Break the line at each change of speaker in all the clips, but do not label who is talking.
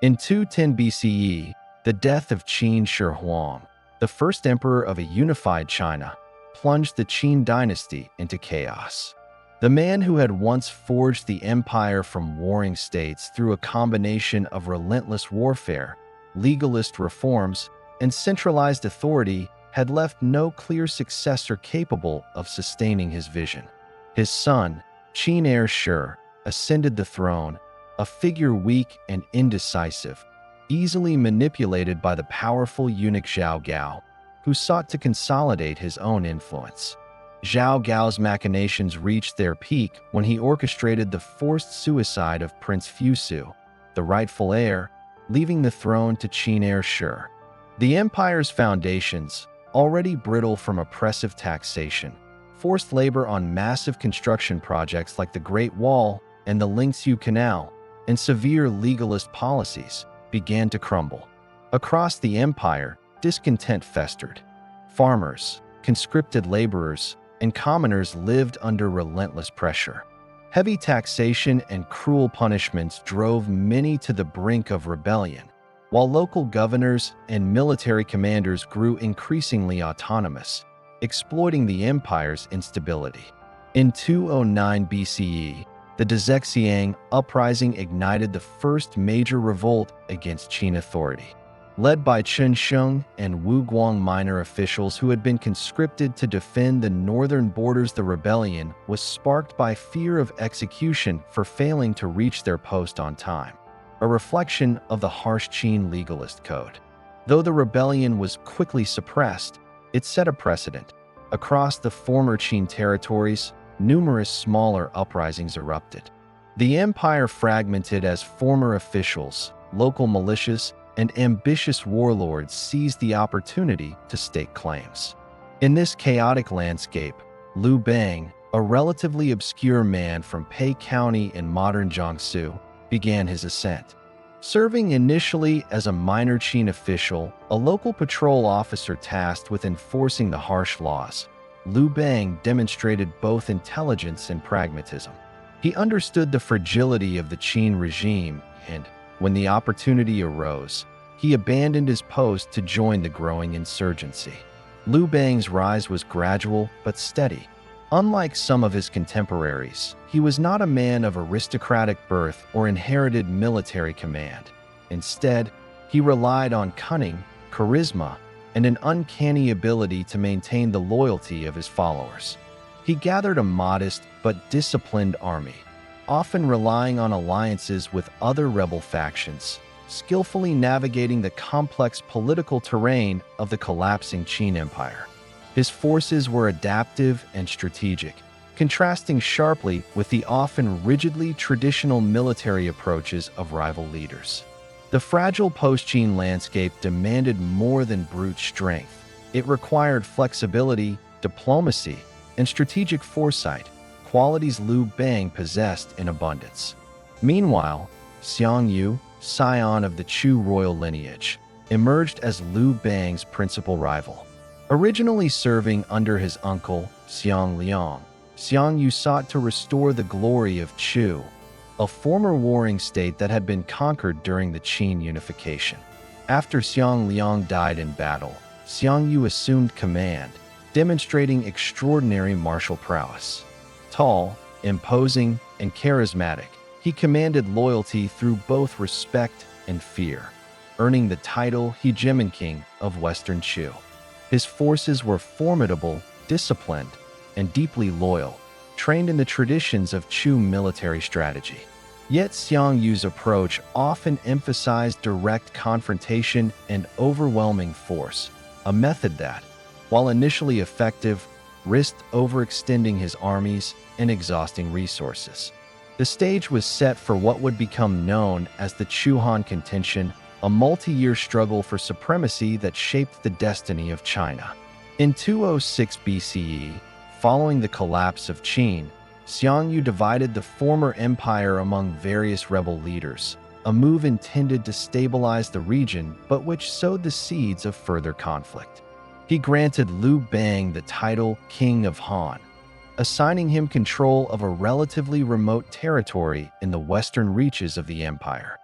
In 210 BCE, the death of Qin Shi Huang, the first emperor of a unified China, plunged the Qin Dynasty into chaos. The man who had once forged the empire from warring states through a combination of relentless warfare, legalist reforms, and centralized authority had left no clear successor capable of sustaining his vision. His son, Qin Shi, ascended the throne, a figure weak and indecisive, easily manipulated by the powerful eunuch Zhao Gao, who sought to consolidate his own influence. Zhao Gao's machinations reached their peak when he orchestrated the forced suicide of Prince Fusu, the rightful heir, leaving the throne to Qin Shi. The empire's foundations, already brittle from oppressive taxation, forced labor on massive construction projects like the Great Wall and the Lingxiu Canal, and severe legalist policies began to crumble. Across the empire, discontent festered. Farmers, conscripted laborers, and commoners lived under relentless pressure. Heavy taxation and cruel punishments drove many to the brink of rebellion, while local governors and military commanders grew increasingly autonomous, exploiting the empire's instability. In 209 BCE, the Dezexiang uprising ignited the first major revolt against Qin authority. Led by Chen Sheng and Wu Guang minor officials who had been conscripted to defend the northern borders, the rebellion was sparked by fear of execution for failing to reach their post on time, a reflection of the harsh Qin legalist code. Though the rebellion was quickly suppressed, it set a precedent. Across the former Qin territories, numerous smaller uprisings erupted. The empire fragmented as former officials, local militias, and ambitious warlords seized the opportunity to stake claims. In this chaotic landscape, Liu Bang, a relatively obscure man from Pei County in modern Jiangsu, began his ascent. Serving initially as a minor Qin official, a local patrol officer tasked with enforcing the harsh laws, Liu Bang demonstrated both intelligence and pragmatism. He understood the fragility of the Qin regime and, when the opportunity arose, he abandoned his post to join the growing insurgency. Liu Bang's rise was gradual but steady. Unlike some of his contemporaries, he was not a man of aristocratic birth or inherited military command. Instead, he relied on cunning, charisma, and an uncanny ability to maintain the loyalty of his followers. He gathered a modest but disciplined army, often relying on alliances with other rebel factions, skillfully navigating the complex political terrain of the collapsing Qin Empire. His forces were adaptive and strategic, contrasting sharply with the often rigidly traditional military approaches of rival leaders. The fragile post-Qin landscape demanded more than brute strength. It required flexibility, diplomacy, and strategic foresight, qualities Liu Bang possessed in abundance. Meanwhile, Xiongnu, scion of the Chu royal lineage, emerged as Liu Bang's principal rival. Originally serving under his uncle, Xiongnu, Xiongnu sought to restore the glory of Chu, a former warring state that had been conquered during the Qin unification. After Xiongnu died in battle, Xiongnu assumed command, demonstrating extraordinary martial prowess. Tall, imposing, and charismatic, he commanded loyalty through both respect and fear, earning the title Hegemon King of Western Chu. His forces were formidable, disciplined, and deeply loyal, trained in the traditions of Chu military strategy. Yet Xiongnu's approach often emphasized direct confrontation and overwhelming force, a method that, while initially effective, risked overextending his armies and exhausting resources. The stage was set for what would become known as the Chu-Han Contention, a multi-year struggle for supremacy that shaped the destiny of China. In 206 BCE, following the collapse of Qin, Xiongnu divided the former empire among various rebel leaders, a move intended to stabilize the region but which sowed the seeds of further conflict. He granted Liu Bang the title King of Han, assigning him control of a relatively remote territory in the western reaches of the empire.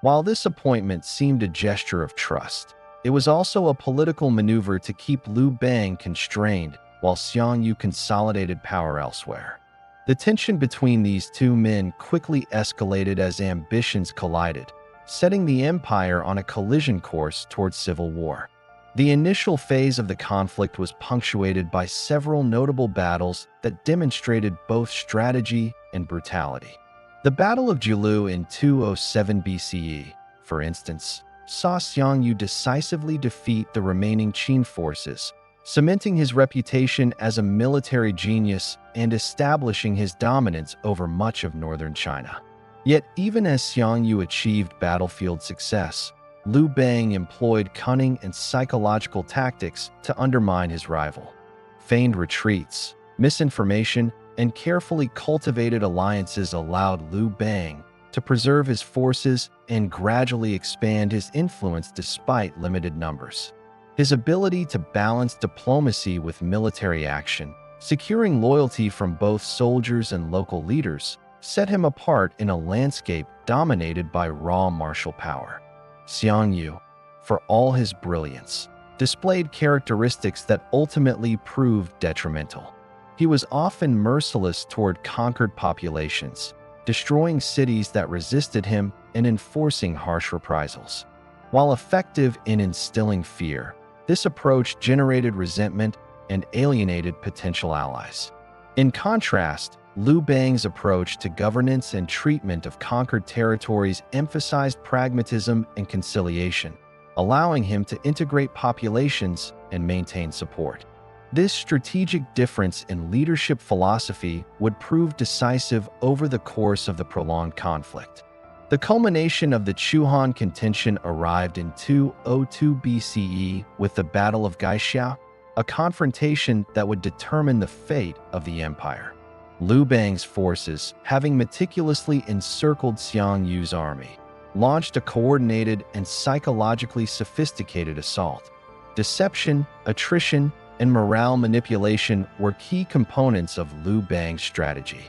While this appointment seemed a gesture of trust, it was also a political maneuver to keep Liu Bang constrained while Xiongnu consolidated power elsewhere. The tension between these two men quickly escalated as ambitions collided, setting the empire on a collision course towards civil war. The initial phase of the conflict was punctuated by several notable battles that demonstrated both strategy and brutality. The Battle of Jiulu in 207 BCE, for instance, saw Xiongnu decisively defeat the remaining Qin forces, cementing his reputation as a military genius and establishing his dominance over much of northern China. Yet even as Xiongnu achieved battlefield success, Liu Bang employed cunning and psychological tactics to undermine his rival. Feigned retreats, misinformation, and carefully cultivated alliances allowed Liu Bang to preserve his forces and gradually expand his influence despite limited numbers. His ability to balance diplomacy with military action, securing loyalty from both soldiers and local leaders, set him apart in a landscape dominated by raw martial power. Xiongnu, for all his brilliance, displayed characteristics that ultimately proved detrimental. He was often merciless toward conquered populations, destroying cities that resisted him and enforcing harsh reprisals. While effective in instilling fear, this approach generated resentment and alienated potential allies. In contrast, Liu Bang's approach to governance and treatment of conquered territories emphasized pragmatism and conciliation, allowing him to integrate populations and maintain support. This strategic difference in leadership philosophy would prove decisive over the course of the prolonged conflict. The culmination of the Chu-Han Contention arrived in 202 BCE with the Battle of Gaixia, a confrontation that would determine the fate of the empire. Liu Bang's forces, having meticulously encircled Xiongnu's army, launched a coordinated and psychologically sophisticated assault. Deception, attrition, and morale manipulation were key components of Liu Bang's strategy.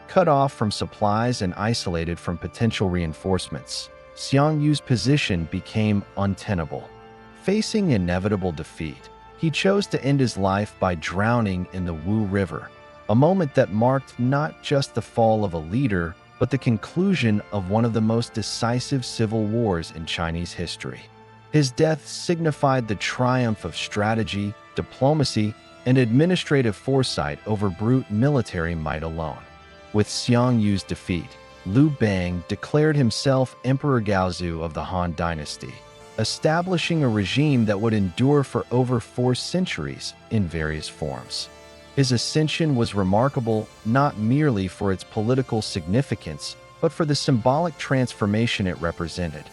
Cut off from supplies and isolated from potential reinforcements, Xiongnu's position became untenable. Facing inevitable defeat, he chose to end his life by drowning in the Wu River, a moment that marked not just the fall of a leader, but the conclusion of one of the most decisive civil wars in Chinese history. His death signified the triumph of strategy, diplomacy, and administrative foresight over brute military might alone. With Xiongnu's defeat, Liu Bang declared himself Emperor Gaozu of the Han Dynasty, establishing a regime that would endure for over 4 centuries in various forms. His ascension was remarkable not merely for its political significance, but for the symbolic transformation it represented.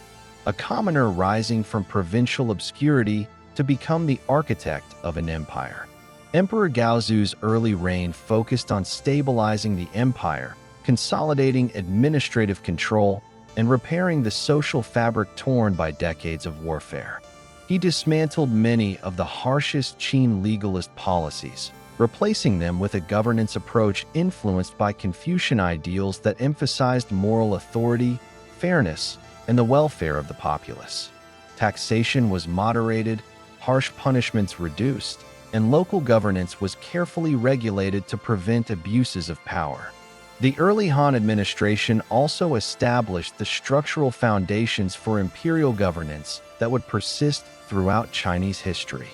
A commoner rising from provincial obscurity to become the architect of an empire. Emperor Gaozu's early reign focused on stabilizing the empire, consolidating administrative control, and repairing the social fabric torn by decades of warfare. He dismantled many of the harshest Qin legalist policies, replacing them with a governance approach influenced by Confucian ideals that emphasized moral authority, fairness, and the welfare of the populace. Taxation was moderated, harsh punishments reduced, and local governance was carefully regulated to prevent abuses of power. The early Han administration also established the structural foundations for imperial governance that would persist throughout Chinese history.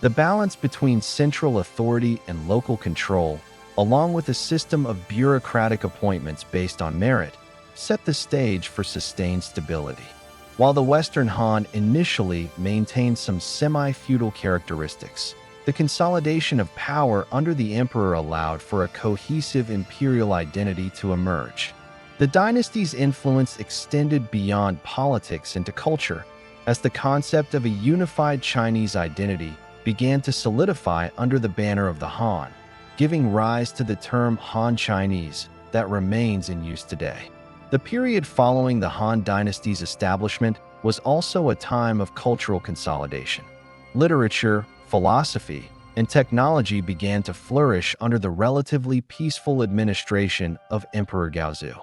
The balance between central authority and local control, along with a system of bureaucratic appointments based on merit, set the stage for sustained stability. While the Western Han initially maintained some semi-feudal characteristics, the consolidation of power under the emperor allowed for a cohesive imperial identity to emerge. The dynasty's influence extended beyond politics into culture, as the concept of a unified Chinese identity began to solidify under the banner of the Han, giving rise to the term Han Chinese that remains in use today. The period following the Han Dynasty's establishment was also a time of cultural consolidation. Literature, philosophy, and technology began to flourish under the relatively peaceful administration of Emperor Gaozu.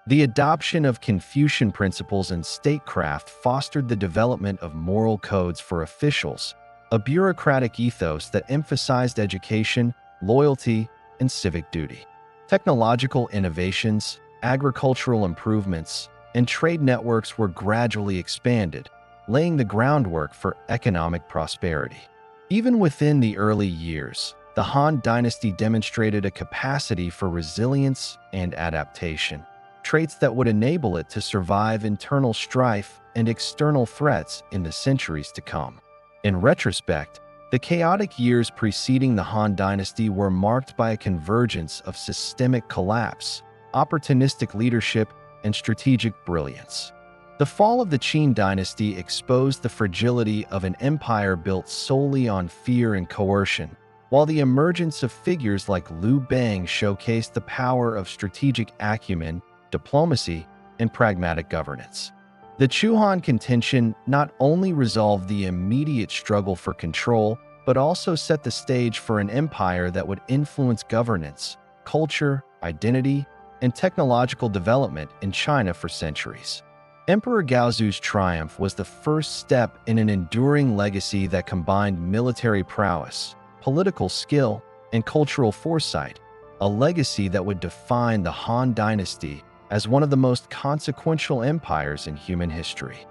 The adoption of Confucian principles in statecraft fostered the development of moral codes for officials, a bureaucratic ethos that emphasized education, loyalty, and civic duty. Technological innovations, agricultural improvements, and trade networks were gradually expanded, laying the groundwork for economic prosperity. Even within the early years, the Han Dynasty demonstrated a capacity for resilience and adaptation, traits that would enable it to survive internal strife and external threats in the centuries to come. In retrospect, the chaotic years preceding the Han Dynasty were marked by a convergence of systemic collapse, opportunistic leadership, and strategic brilliance. The fall of the Qin Dynasty exposed the fragility of an empire built solely on fear and coercion, while the emergence of figures like Liu Bang showcased the power of strategic acumen, diplomacy, and pragmatic governance. The Chu-Han Contention not only resolved the immediate struggle for control, but also set the stage for an empire that would influence governance, culture, identity, and technological development in China for centuries. Emperor Gaozu's triumph was the first step in an enduring legacy that combined military prowess, political skill, and cultural foresight, a legacy that would define the Han Dynasty as one of the most consequential empires in human history.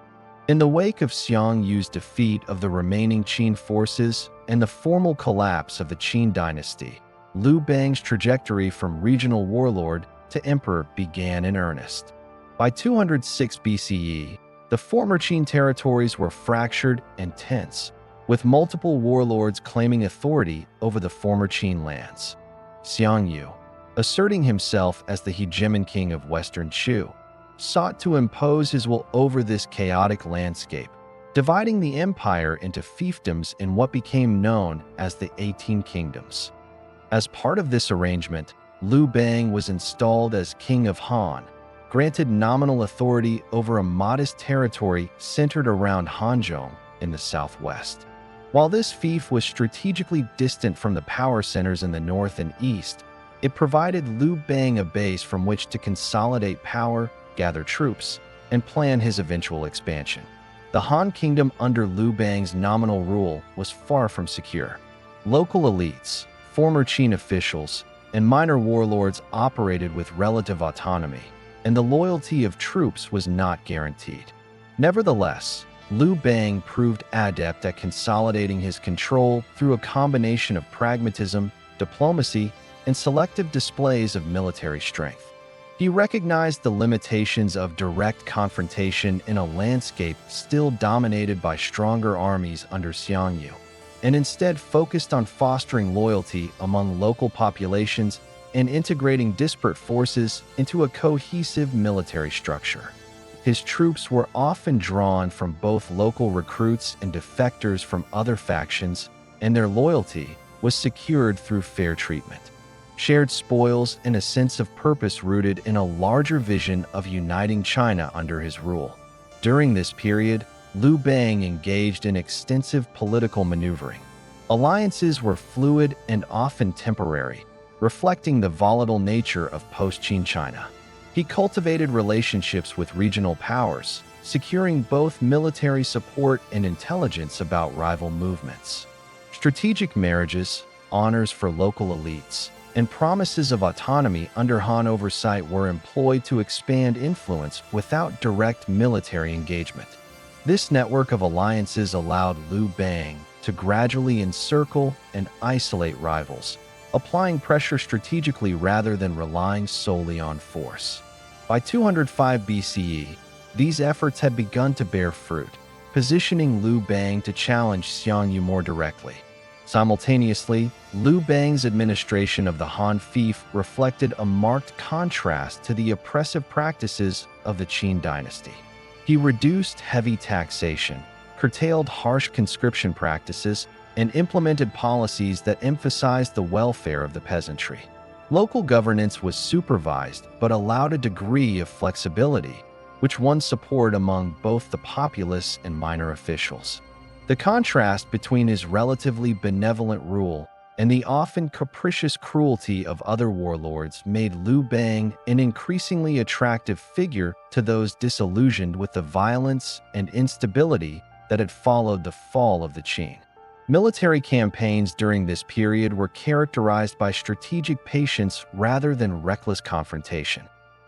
In the wake of Xiongnu's defeat of the remaining Qin forces and the formal collapse of the Qin Dynasty, Liu Bang's trajectory from regional warlord to emperor began in earnest. By 206 BCE, the former Qin territories were fractured and tense, with multiple warlords claiming authority over the former Qin lands. Xiongnu, asserting himself as the hegemon king of Western Chu, sought to impose his will over this chaotic landscape, dividing the empire into fiefdoms in what became known as the 18 Kingdoms. As part of this arrangement, Liu Bang was installed as King of Han, granted nominal authority over a modest territory centered around Hanzhong in the southwest. While this fief was strategically distant from the power centers in the north and east, it provided Liu Bang a base from which to consolidate power, gather troops, and plan his eventual expansion. The Han Kingdom under Liu Bang's nominal rule was far from secure. Local elites, former Qin officials, and minor warlords operated with relative autonomy, and the loyalty of troops was not guaranteed. Nevertheless, Liu Bang proved adept at consolidating his control through a combination of pragmatism, diplomacy, and selective displays of military strength. He recognized the limitations of direct confrontation in a landscape still dominated by stronger armies under Xiongnu, and instead focused on fostering loyalty among local populations and integrating disparate forces into a cohesive military structure. His troops were often drawn from both local recruits and defectors from other factions, and their loyalty was secured through fair treatment, shared spoils, and a sense of purpose rooted in a larger vision of uniting China under his rule. During this period, Liu Bang engaged in extensive political maneuvering. Alliances were fluid and often temporary, reflecting the volatile nature of post-Qin China. He cultivated relationships with regional powers, securing both military support and intelligence about rival movements. Strategic marriages, honors for local elites, and promises of autonomy under Han oversight were employed to expand influence without direct military engagement. This network of alliances allowed Liu Bang to gradually encircle and isolate rivals, applying pressure strategically rather than relying solely on force. By 205 BCE, these efforts had begun to bear fruit, positioning Liu Bang to challenge Xiongnu more directly. Simultaneously, Liu Bang's administration of the Han fief reflected a marked contrast to the oppressive practices of the Qin Dynasty. He reduced heavy taxation, curtailed harsh conscription practices, and implemented policies that emphasized the welfare of the peasantry. Local governance was supervised but allowed a degree of flexibility, which won support among both the populace and minor officials. The contrast between his relatively benevolent rule and the often capricious cruelty of other warlords made Liu Bang an increasingly attractive figure to those disillusioned with the violence and instability that had followed the fall of the Qin. Military campaigns during this period were characterized by strategic patience rather than reckless confrontation.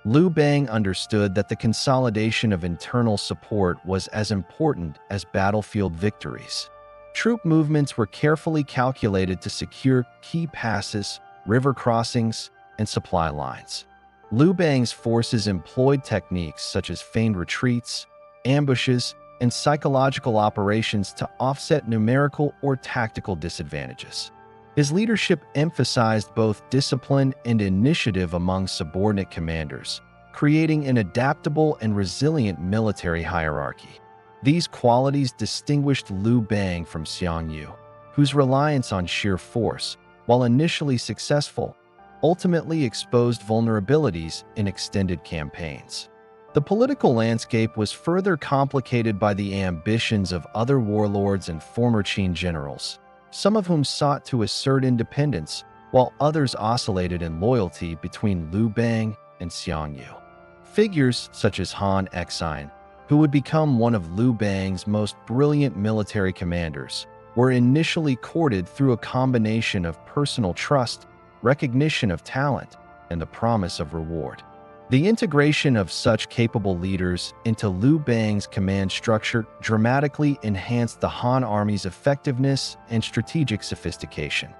Liu Bang understood that the consolidation of internal support was as important as battlefield victories. Troop movements were carefully calculated to secure key passes, river crossings, and supply lines. Liu Bang's forces employed techniques such as feigned retreats, ambushes, and psychological operations to offset numerical or tactical disadvantages. His leadership emphasized both discipline and initiative among subordinate commanders, creating an adaptable and resilient military hierarchy. These qualities distinguished Liu Bang from Xiongnu, whose reliance on sheer force, while initially successful, ultimately exposed vulnerabilities in extended campaigns. The political landscape was further complicated by the ambitions of other warlords and former Qin generals, some of whom sought to assert independence, while others oscillated in loyalty between Liu Bang and Xiongnu. Figures such as Han Dynasty, who would become one of Liu Bang's most brilliant military commanders, were initially courted through a combination of personal trust, recognition of talent, and the promise of reward. The integration of such capable leaders into Liu Bang's command structure dramatically enhanced the Han army's effectiveness and strategic sophistication.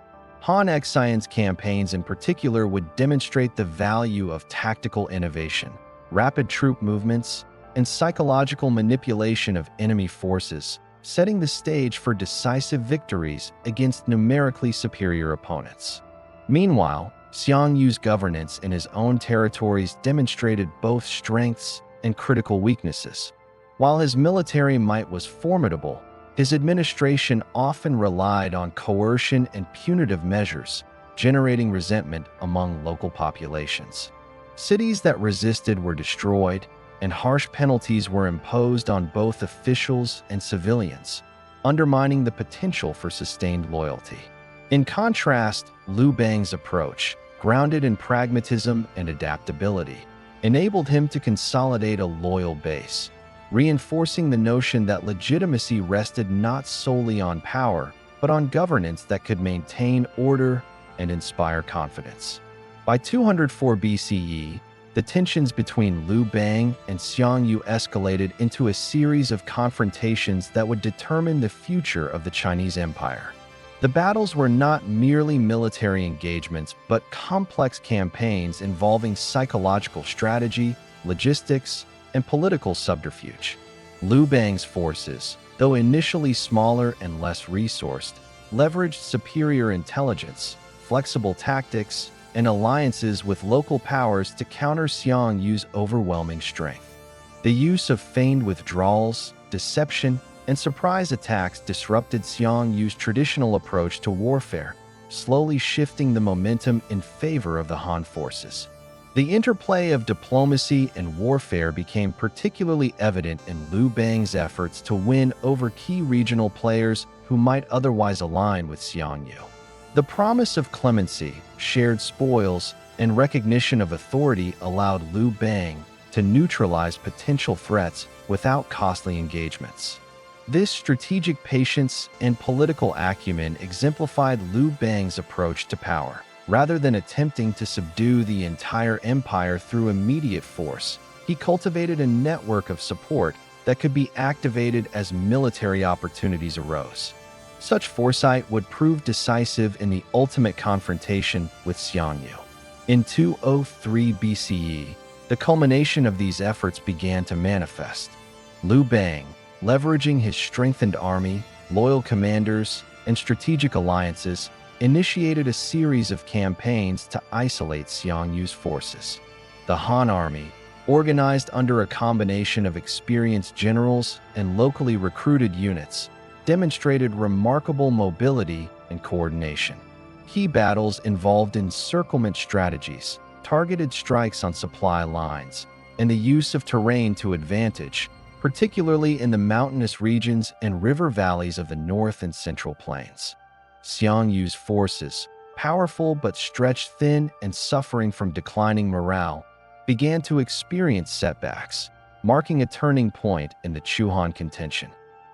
Han Dynasty's campaigns in particular would demonstrate the value of tactical innovation, rapid troop movements, and psychological manipulation of enemy forces, setting the stage for decisive victories against numerically superior opponents. Meanwhile, Xiongnu's governance in his own territories demonstrated both strengths and critical weaknesses. While his military might was formidable, his administration often relied on coercion and punitive measures, generating resentment among local populations. Cities that resisted were destroyed, and harsh penalties were imposed on both officials and civilians, undermining the potential for sustained loyalty. In contrast, Liu Bang's approach, grounded in pragmatism and adaptability, enabled him to consolidate a loyal base, reinforcing the notion that legitimacy rested not solely on power, but on governance that could maintain order and inspire confidence. By 204 BCE, the tensions between Liu Bang and Xiongnu escalated into a series of confrontations that would determine the future of the Chinese Empire. The battles were not merely military engagements, but complex campaigns involving psychological strategy, logistics, and political subterfuge. Liu Bang's forces, though initially smaller and less resourced, leveraged superior intelligence, flexible tactics, and alliances with local powers to counter Xiongnu's overwhelming strength. The use of feigned withdrawals, deception, and surprise attacks disrupted Xiongnu's traditional approach to warfare, slowly shifting the momentum in favor of the Han forces. The interplay of diplomacy and warfare became particularly evident in Liu Bang's efforts to win over key regional players who might otherwise align with Xiongnu. The promise of clemency, shared spoils, and recognition of authority allowed Liu Bang to neutralize potential threats without costly engagements. This strategic patience and political acumen exemplified Liu Bang's approach to power. Rather than attempting to subdue the entire empire through immediate force, he cultivated a network of support that could be activated as military opportunities arose. Such foresight would prove decisive in the ultimate confrontation with Xiongnu. In 203 BCE, the culmination of these efforts began to manifest. Liu Bang, leveraging his strengthened army, loyal commanders, and strategic alliances, initiated a series of campaigns to isolate Xiongnu's forces. The Han army, organized under a combination of experienced generals and locally recruited units, demonstrated remarkable mobility and coordination. Key battles involved encirclement strategies, targeted strikes on supply lines, and the use of terrain to advantage, particularly in the mountainous regions and river valleys of the North and Central Plains. Xiongnu's forces, powerful but stretched thin and suffering from declining morale, began to experience setbacks, marking a turning point in the Chu-Han Contention.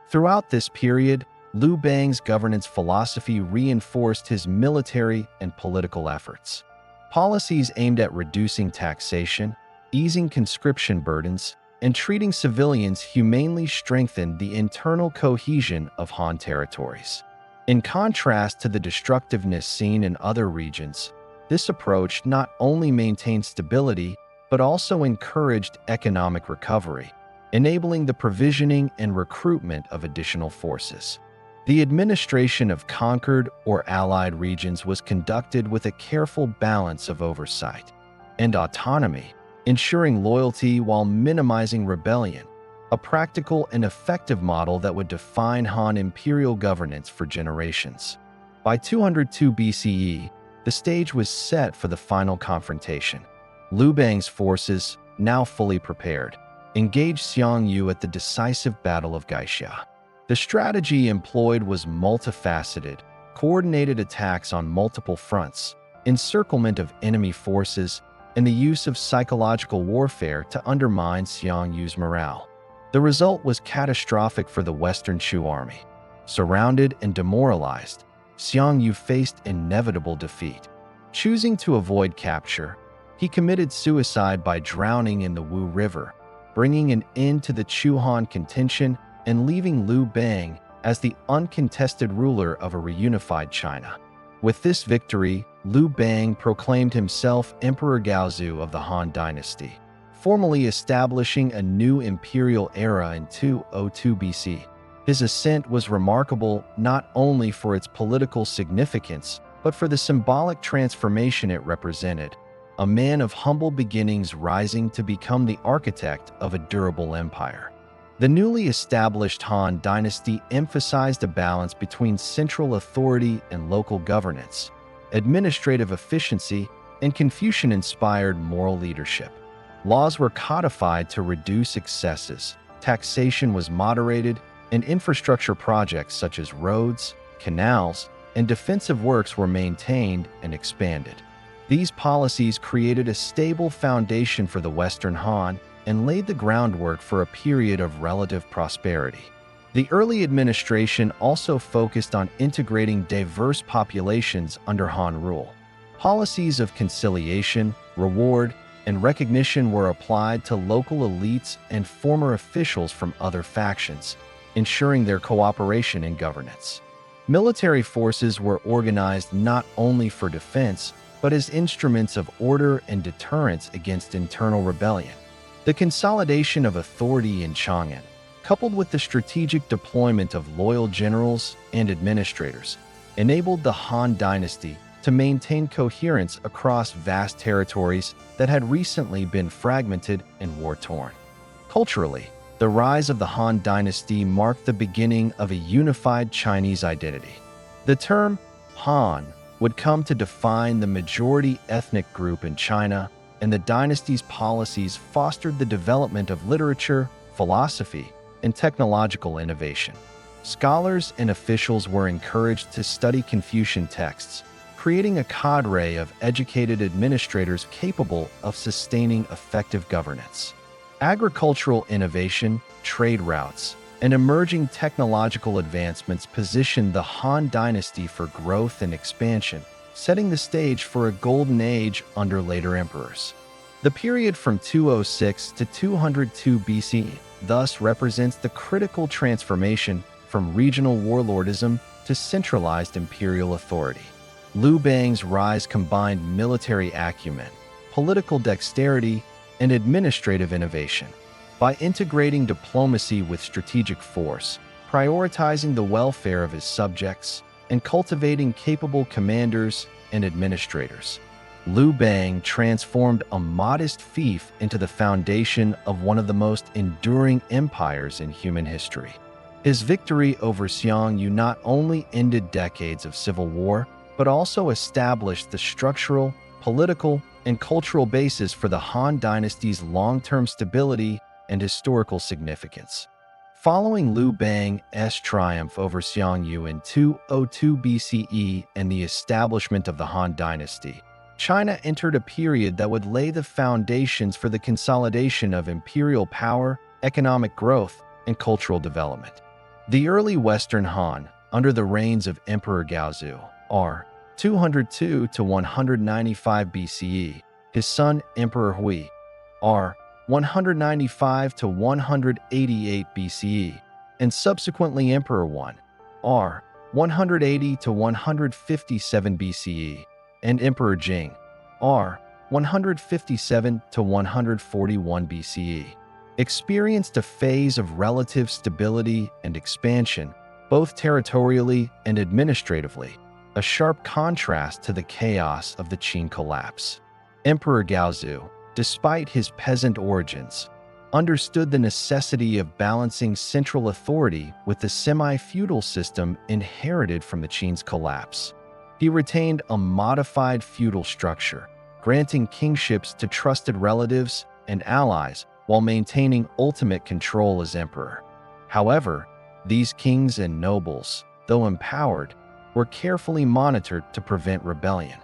Throughout this period, Liu Bang's governance philosophy reinforced his military and political efforts. Policies aimed at reducing taxation, easing conscription burdens, and treating civilians humanely strengthened the internal cohesion of Han territories. In contrast to the destructiveness seen in other regions, this approach not only maintained stability but also encouraged economic recovery, enabling the provisioning and recruitment of additional forces. The administration of conquered or allied regions was conducted with a careful balance of oversight and autonomy, ensuring loyalty while minimizing rebellion, a practical and effective model that would define Han imperial governance for generations. By 202 BCE, the stage was set for the final confrontation. Liu Bang's forces, now fully prepared, engaged Xiongnu at the decisive Battle of Gaixia. The strategy employed was multifaceted, coordinated attacks on multiple fronts, encirclement of enemy forces, and the use of psychological warfare to undermine Xiongnu's morale. The result was catastrophic for the Western Shu army. Surrounded and demoralized, Xiongnu faced inevitable defeat. Choosing to avoid capture, he committed suicide by drowning in the Wu River, bringing an end to the Chu-Han Contention and leaving Liu Bang as the uncontested ruler of a reunified China. With this victory, Liu Bang proclaimed himself Emperor Gaozu of the Han Dynasty, formally establishing a new imperial era in 202 BC. His ascent was remarkable not only for its political significance, but for the symbolic transformation it represented, a man of humble beginnings rising to become the architect of a durable empire. The newly established Han Dynasty emphasized a balance between central authority and local governance, administrative efficiency, and Confucian-inspired moral leadership. Laws were codified to reduce excesses, taxation was moderated, and infrastructure projects such as roads, canals, and defensive works were maintained and expanded. These policies created a stable foundation for the Western Han and laid the groundwork for a period of relative prosperity. The early administration also focused on integrating diverse populations under Han rule. Policies of conciliation, reward, and recognition were applied to local elites and former officials from other factions, ensuring their cooperation in governance. Military forces were organized not only for defense, but as instruments of order and deterrence against internal rebellion. The consolidation of authority in Chang'an, coupled with the strategic deployment of loyal generals and administrators, enabled the Han Dynasty to maintain coherence across vast territories that had recently been fragmented and war-torn. Culturally, the rise of the Han Dynasty marked the beginning of a unified Chinese identity. The term Han would come to define the majority ethnic group in China, and the dynasty's policies fostered the development of literature, philosophy, and technological innovation. Scholars and officials were encouraged to study Confucian texts, creating a cadre of educated administrators capable of sustaining effective governance. Agricultural innovation, trade routes, and emerging technological advancements positioned the Han Dynasty for growth and expansion, setting the stage for a golden age under later emperors. The period from 206 to 202 BC thus represents the critical transformation from regional warlordism to centralized imperial authority. Liu Bang's rise combined military acumen, political dexterity, and administrative innovation. By integrating diplomacy with strategic force, prioritizing the welfare of his subjects, and cultivating capable commanders and administrators, Liu Bang transformed a modest fief into the foundation of one of the most enduring empires in human history. His victory over Xiongnu not only ended decades of civil war, but also established the structural, political, and cultural basis for the Han Dynasty's long-term stability and historical significance. Following Liu Bang's triumph over Xiongnu in 202 BCE and the establishment of the Han Dynasty, China entered a period that would lay the foundations for the consolidation of imperial power, economic growth, and cultural development. The early Western Han, under the reigns of Emperor Gaozu, r. 202 to 195 BCE, his son Emperor Hui, r. 195 to 188 BCE, and subsequently Emperor Wan, r. 180 to 157 BCE, and Emperor Jing, r. 157 to 141 BCE, experienced a phase of relative stability and expansion, both territorially and administratively, a sharp contrast to the chaos of the Qin collapse. Emperor Gaozu, despite his peasant origins, understood the necessity of balancing central authority with the semi-feudal system inherited from the Qin's collapse. He retained a modified feudal structure, granting kingships to trusted relatives and allies while maintaining ultimate control as emperor. However, these kings and nobles, though empowered, were carefully monitored to prevent rebellion.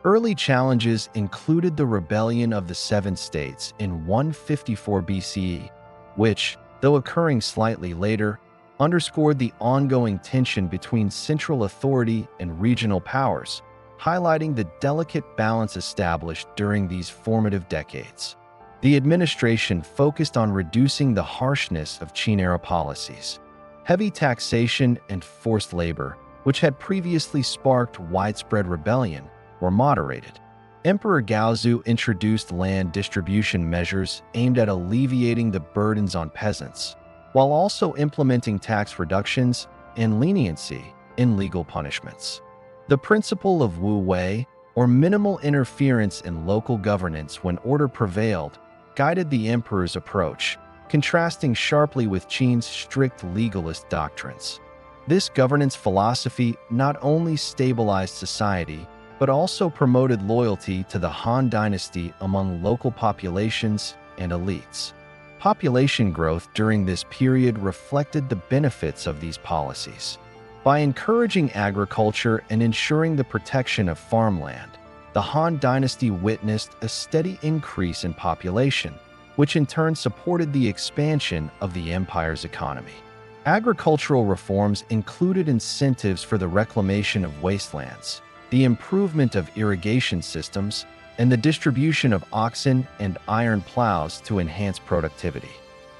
Early challenges included the rebellion of the Seven States in 154 BCE, which, though occurring slightly later, underscored the ongoing tension between central authority and regional powers, highlighting the delicate balance established during these formative decades. The administration focused on reducing the harshness of Qin-era policies. Heavy taxation and forced labor, which had previously sparked widespread rebellion, were moderated. Emperor Gaozu introduced land distribution measures aimed at alleviating the burdens on peasants, while also implementing tax reductions and leniency in legal punishments. The principle of wu wei, or minimal interference in local governance when order prevailed, guided the emperor's approach, contrasting sharply with Qin's strict legalist doctrines. This governance philosophy not only stabilized society, but also promoted loyalty to the Han Dynasty among local populations and elites. Population growth during this period reflected the benefits of these policies. By encouraging agriculture and ensuring the protection of farmland, the Han Dynasty witnessed a steady increase in population, which in turn supported the expansion of the empire's economy. Agricultural reforms included incentives for the reclamation of wastelands, the improvement of irrigation systems, and the distribution of oxen and iron plows to enhance productivity.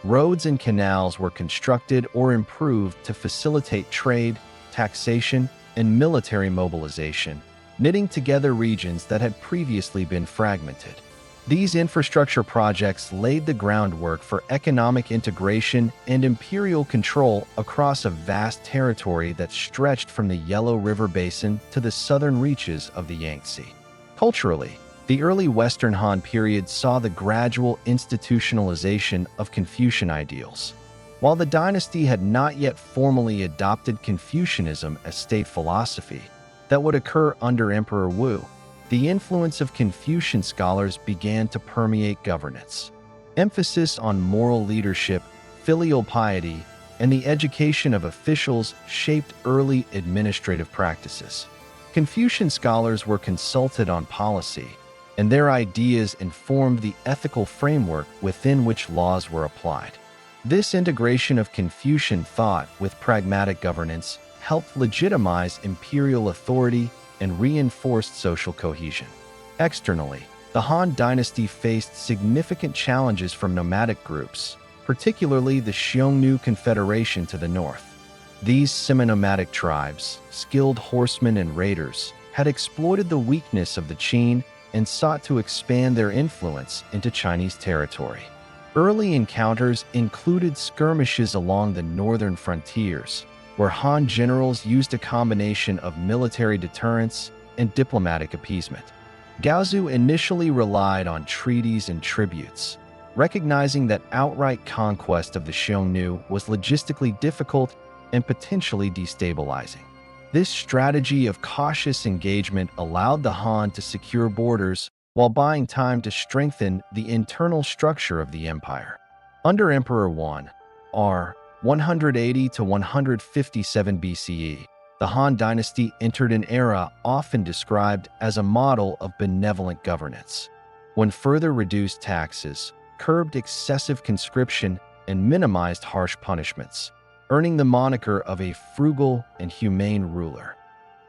Roads and canals were constructed or improved to facilitate trade, taxation, and military mobilization, knitting together regions that had previously been fragmented. These infrastructure projects laid the groundwork for economic integration and imperial control across a vast territory that stretched from the Yellow River Basin to the southern reaches of the Yangtze. Culturally, the early Western Han period saw the gradual institutionalization of Confucian ideals. While the dynasty had not yet formally adopted Confucianism as state philosophy, that would occur under Emperor Wu, the influence of Confucian scholars began to permeate governance. Emphasis on moral leadership, filial piety, and the education of officials shaped early administrative practices. Confucian scholars were consulted on policy, and their ideas informed the ethical framework within which laws were applied. This integration of Confucian thought with pragmatic governance helped legitimize imperial authority and reinforced social cohesion. Externally, the Han Dynasty faced significant challenges from nomadic groups, particularly the Xiongnu Confederation to the north. These semi-nomadic tribes, skilled horsemen and raiders, had exploited the weakness of the Qin and sought to expand their influence into Chinese territory. Early encounters included skirmishes along the northern frontiers, where Han generals used a combination of military deterrence and diplomatic appeasement. Gaozu initially relied on treaties and tributes, recognizing that outright conquest of the Xiongnu was logistically difficult and potentially destabilizing. This strategy of cautious engagement allowed the Han to secure borders while buying time to strengthen the internal structure of the empire. Under Emperor Wan, r. 180 to 157 BCE, the Han Dynasty entered an era often described as a model of benevolent governance. When further reduced taxes, curbed excessive conscription, and minimized harsh punishments, earning the moniker of a frugal and humane ruler.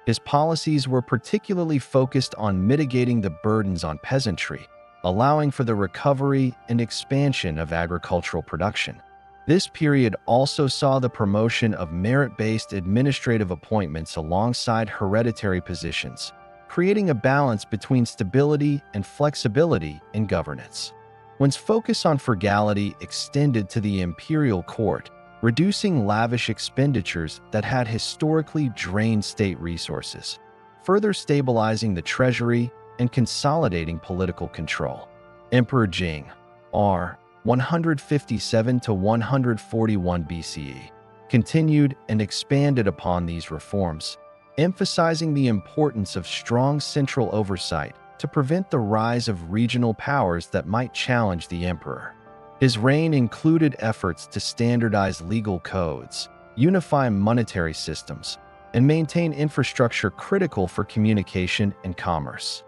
His policies were particularly focused on mitigating the burdens on peasantry, allowing for the recovery and expansion of agricultural production. This period also saw the promotion of merit-based administrative appointments alongside hereditary positions, creating a balance between stability and flexibility in governance. One's focus on frugality extended to the imperial court, reducing lavish expenditures that had historically drained state resources, further stabilizing the treasury and consolidating political control. Emperor Jing, r. 157 to 141 BCE, continued and expanded upon these reforms, emphasizing the importance of strong central oversight to prevent the rise of regional powers that might challenge the emperor. His reign included efforts to standardize legal codes, unify monetary systems, and maintain infrastructure critical for communication and commerce.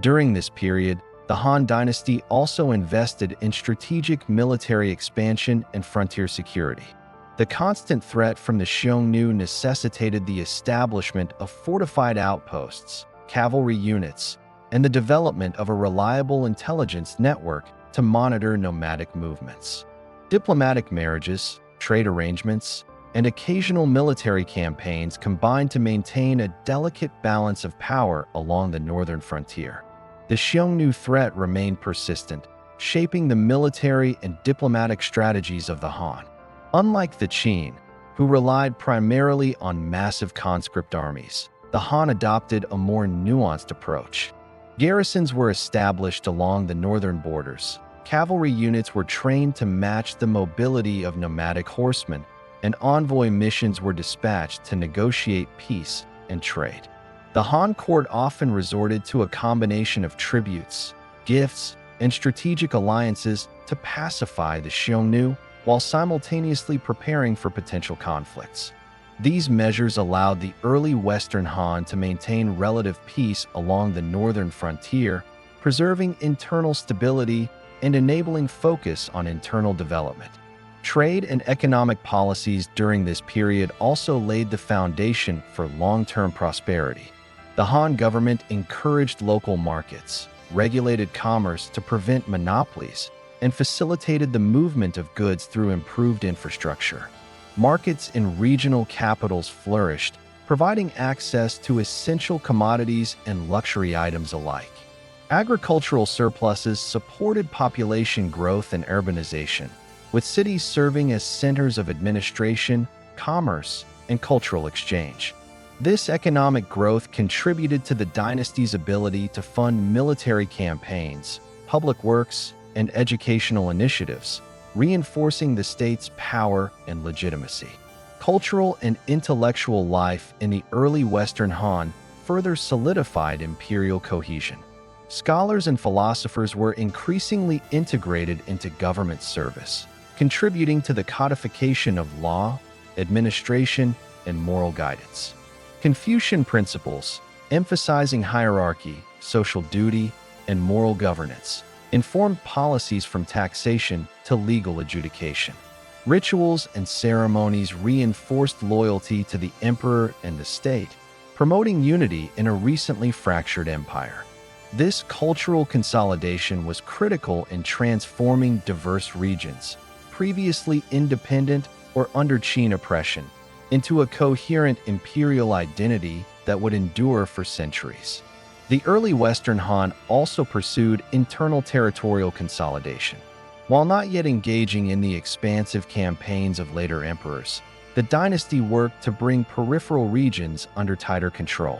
During this period, the Han Dynasty also invested in strategic military expansion and frontier security. The constant threat from the Xiongnu necessitated the establishment of fortified outposts, cavalry units, and the development of a reliable intelligence network to monitor nomadic movements. Diplomatic marriages, trade arrangements, and occasional military campaigns combined to maintain a delicate balance of power along the northern frontier. The Xiongnu threat remained persistent, shaping the military and diplomatic strategies of the Han. Unlike the Qin, who relied primarily on massive conscript armies, the Han adopted a more nuanced approach. Garrisons were established along the northern borders, cavalry units were trained to match the mobility of nomadic horsemen, and envoy missions were dispatched to negotiate peace and trade. The Han court often resorted to a combination of tributes, gifts, and strategic alliances to pacify the Xiongnu while simultaneously preparing for potential conflicts. These measures allowed the early Western Han to maintain relative peace along the northern frontier, preserving internal stability and enabling focus on internal development. Trade and economic policies during this period also laid the foundation for long-term prosperity. The Han government encouraged local markets, regulated commerce to prevent monopolies, and facilitated the movement of goods through improved infrastructure. Markets in regional capitals flourished, providing access to essential commodities and luxury items alike. Agricultural surpluses supported population growth and urbanization, with cities serving as centers of administration, commerce, and cultural exchange. This economic growth contributed to the dynasty's ability to fund military campaigns, public works, and educational initiatives, reinforcing the state's power and legitimacy. Cultural and intellectual life in the early Western Han further solidified imperial cohesion. Scholars and philosophers were increasingly integrated into government service, contributing to the codification of law, administration, and moral guidance. Confucian principles, emphasizing hierarchy, social duty, and moral governance, informed policies from taxation to legal adjudication. Rituals and ceremonies reinforced loyalty to the emperor and the state, promoting unity in a recently fractured empire. This cultural consolidation was critical in transforming diverse regions, previously independent or under Qin oppression, into a coherent imperial identity that would endure for centuries. The early Western Han also pursued internal territorial consolidation. While not yet engaging in the expansive campaigns of later emperors, the dynasty worked to bring peripheral regions under tighter control.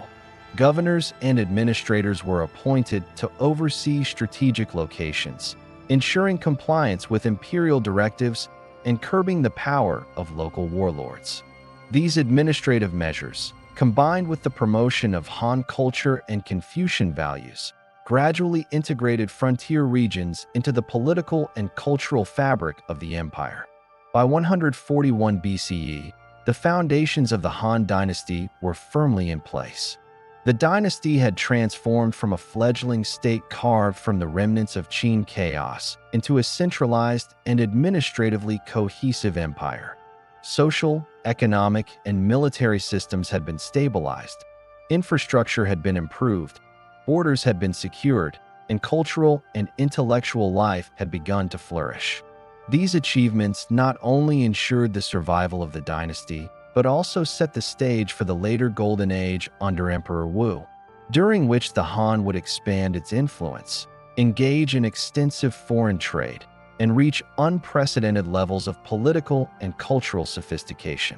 Governors and administrators were appointed to oversee strategic locations, ensuring compliance with imperial directives and curbing the power of local warlords. These administrative measures, combined with the promotion of Han culture and Confucian values, gradually integrated frontier regions into the political and cultural fabric of the empire. By 141 BCE, the foundations of the Han Dynasty were firmly in place. The dynasty had transformed from a fledgling state carved from the remnants of Qin chaos into a centralized and administratively cohesive empire. Social, economic, and military systems had been stabilized, infrastructure had been improved, borders had been secured, and cultural and intellectual life had begun to flourish. These achievements not only ensured the survival of the dynasty, but also set the stage for the later Golden Age under Emperor Wu, during which the Han would expand its influence, engage in extensive foreign trade, and reach unprecedented levels of political and cultural sophistication.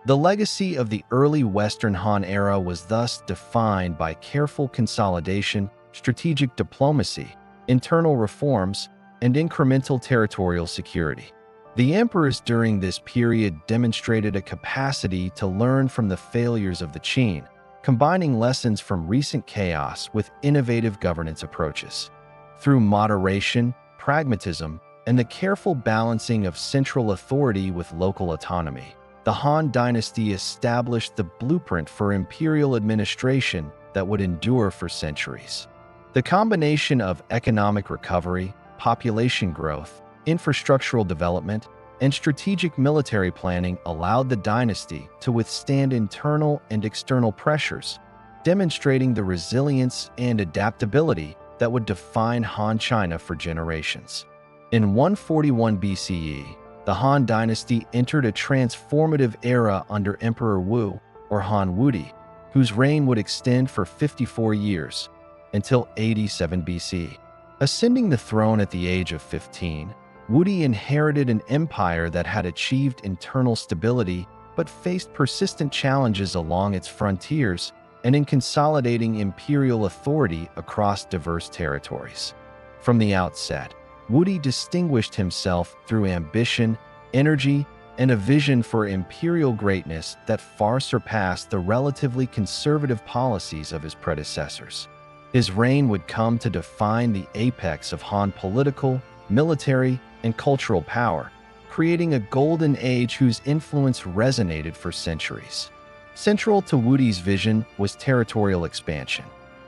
The legacy of the early Western Han era was thus defined by careful consolidation, strategic diplomacy, internal reforms, and incremental territorial security. The emperors during this period demonstrated a capacity to learn from the failures of the Qin, combining lessons from recent chaos with innovative governance approaches. Through moderation, pragmatism, and the careful balancing of central authority with local autonomy, the Han Dynasty established the blueprint for imperial administration that would endure for centuries. The combination of economic recovery, population growth, infrastructural development, and strategic military planning allowed the dynasty to withstand internal and external pressures, demonstrating the resilience and adaptability that would define Han China for generations. In 141 BCE, the Han Dynasty entered a transformative era under Emperor Wu, or Han Wudi, whose reign would extend for 54 years, until 87 BC. Ascending the throne at the age of 15, Wudi inherited an empire that had achieved internal stability but faced persistent challenges along its frontiers and in consolidating imperial authority across diverse territories. From the outset, Wudi distinguished himself through ambition, energy, and a vision for imperial greatness that far surpassed the relatively conservative policies of his predecessors. His reign would come to define the apex of Han political, military, and cultural power, creating a golden age whose influence resonated for centuries. Central to Wudi's vision was territorial expansion.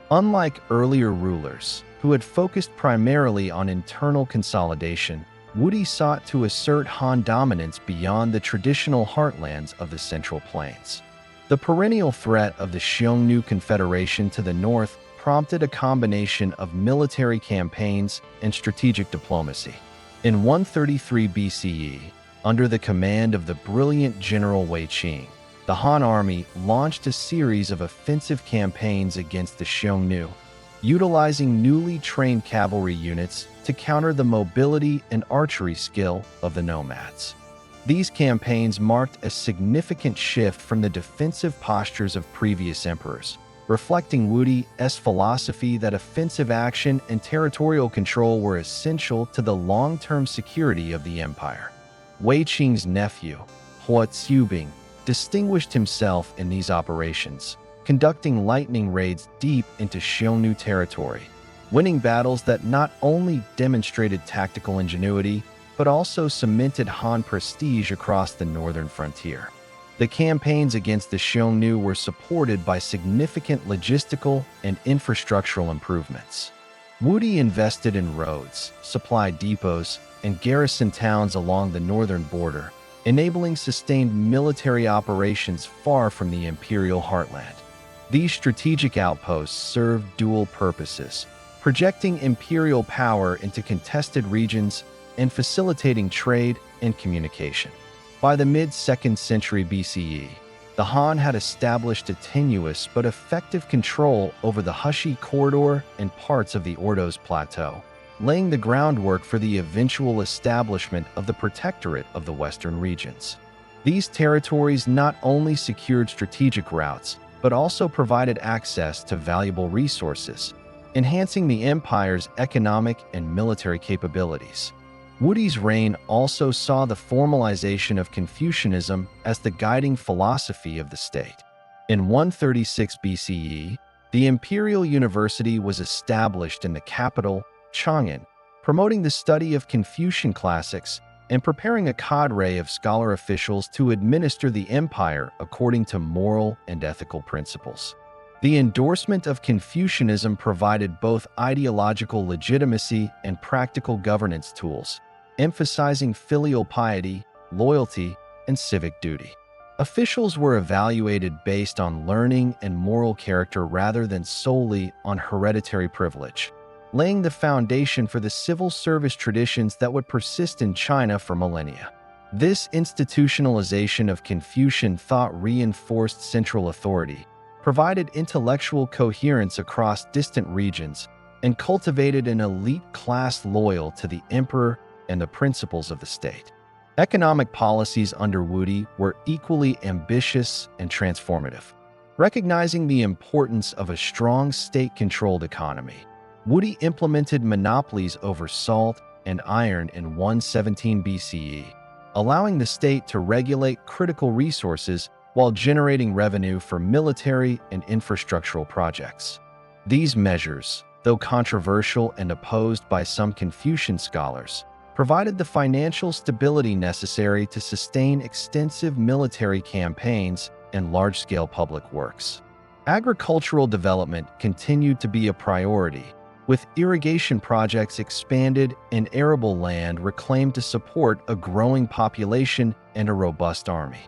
Unlike earlier rulers, who had focused primarily on internal consolidation, Wudi sought to assert Han dominance beyond the traditional heartlands of the Central Plains. The perennial threat of the Xiongnu Confederation to the north prompted a combination of military campaigns and strategic diplomacy. In 133 BCE, under the command of the brilliant General Wei Qing, the Han army launched a series of offensive campaigns against the Xiongnu, utilizing newly trained cavalry units to counter the mobility and archery skill of the nomads. These campaigns marked a significant shift from the defensive postures of previous emperors, reflecting Wudi's philosophy that offensive action and territorial control were essential to the long-term security of the empire. Wei Qing's nephew, Hua Xiubing, distinguished himself in these operations, conducting lightning raids deep into Xiongnu territory, winning battles that not only demonstrated tactical ingenuity, but also cemented Han prestige across the northern frontier. The campaigns against the Xiongnu were supported by significant logistical and infrastructural improvements. Wudi invested in roads, supply depots, and garrison towns along the northern border, enabling sustained military operations far from the imperial heartland. These strategic outposts served dual purposes, projecting imperial power into contested regions and facilitating trade and communication. By the mid-2nd century BCE, the Han had established a tenuous but effective control over the Hushi Corridor and parts of the Ordos Plateau, laying the groundwork for the eventual establishment of the Protectorate of the Western regions. These territories not only secured strategic routes, but also provided access to valuable resources, enhancing the empire's economic and military capabilities. Wudi's reign also saw the formalization of Confucianism as the guiding philosophy of the state. In 136 BCE, the Imperial University was established in the capital, Chang'an, promoting the study of Confucian classics and preparing a cadre of scholar officials to administer the empire according to moral and ethical principles. The endorsement of Confucianism provided both ideological legitimacy and practical governance tools, emphasizing filial piety, loyalty, and civic duty. Officials were evaluated based on learning and moral character rather than solely on hereditary privilege, laying the foundation for the civil service traditions that would persist in China for millennia. This institutionalization of Confucian thought reinforced central authority, provided intellectual coherence across distant regions, and cultivated an elite class loyal to the emperor and the principles of the state. Economic policies under Wudi were equally ambitious and transformative. Recognizing the importance of a strong state-controlled economy, Wudi implemented monopolies over salt and iron in 117 BCE, allowing the state to regulate critical resources while generating revenue for military and infrastructural projects. These measures, though controversial and opposed by some Confucian scholars, provided the financial stability necessary to sustain extensive military campaigns and large-scale public works. Agricultural development continued to be a priority, with irrigation projects expanded and arable land reclaimed to support a growing population and a robust army.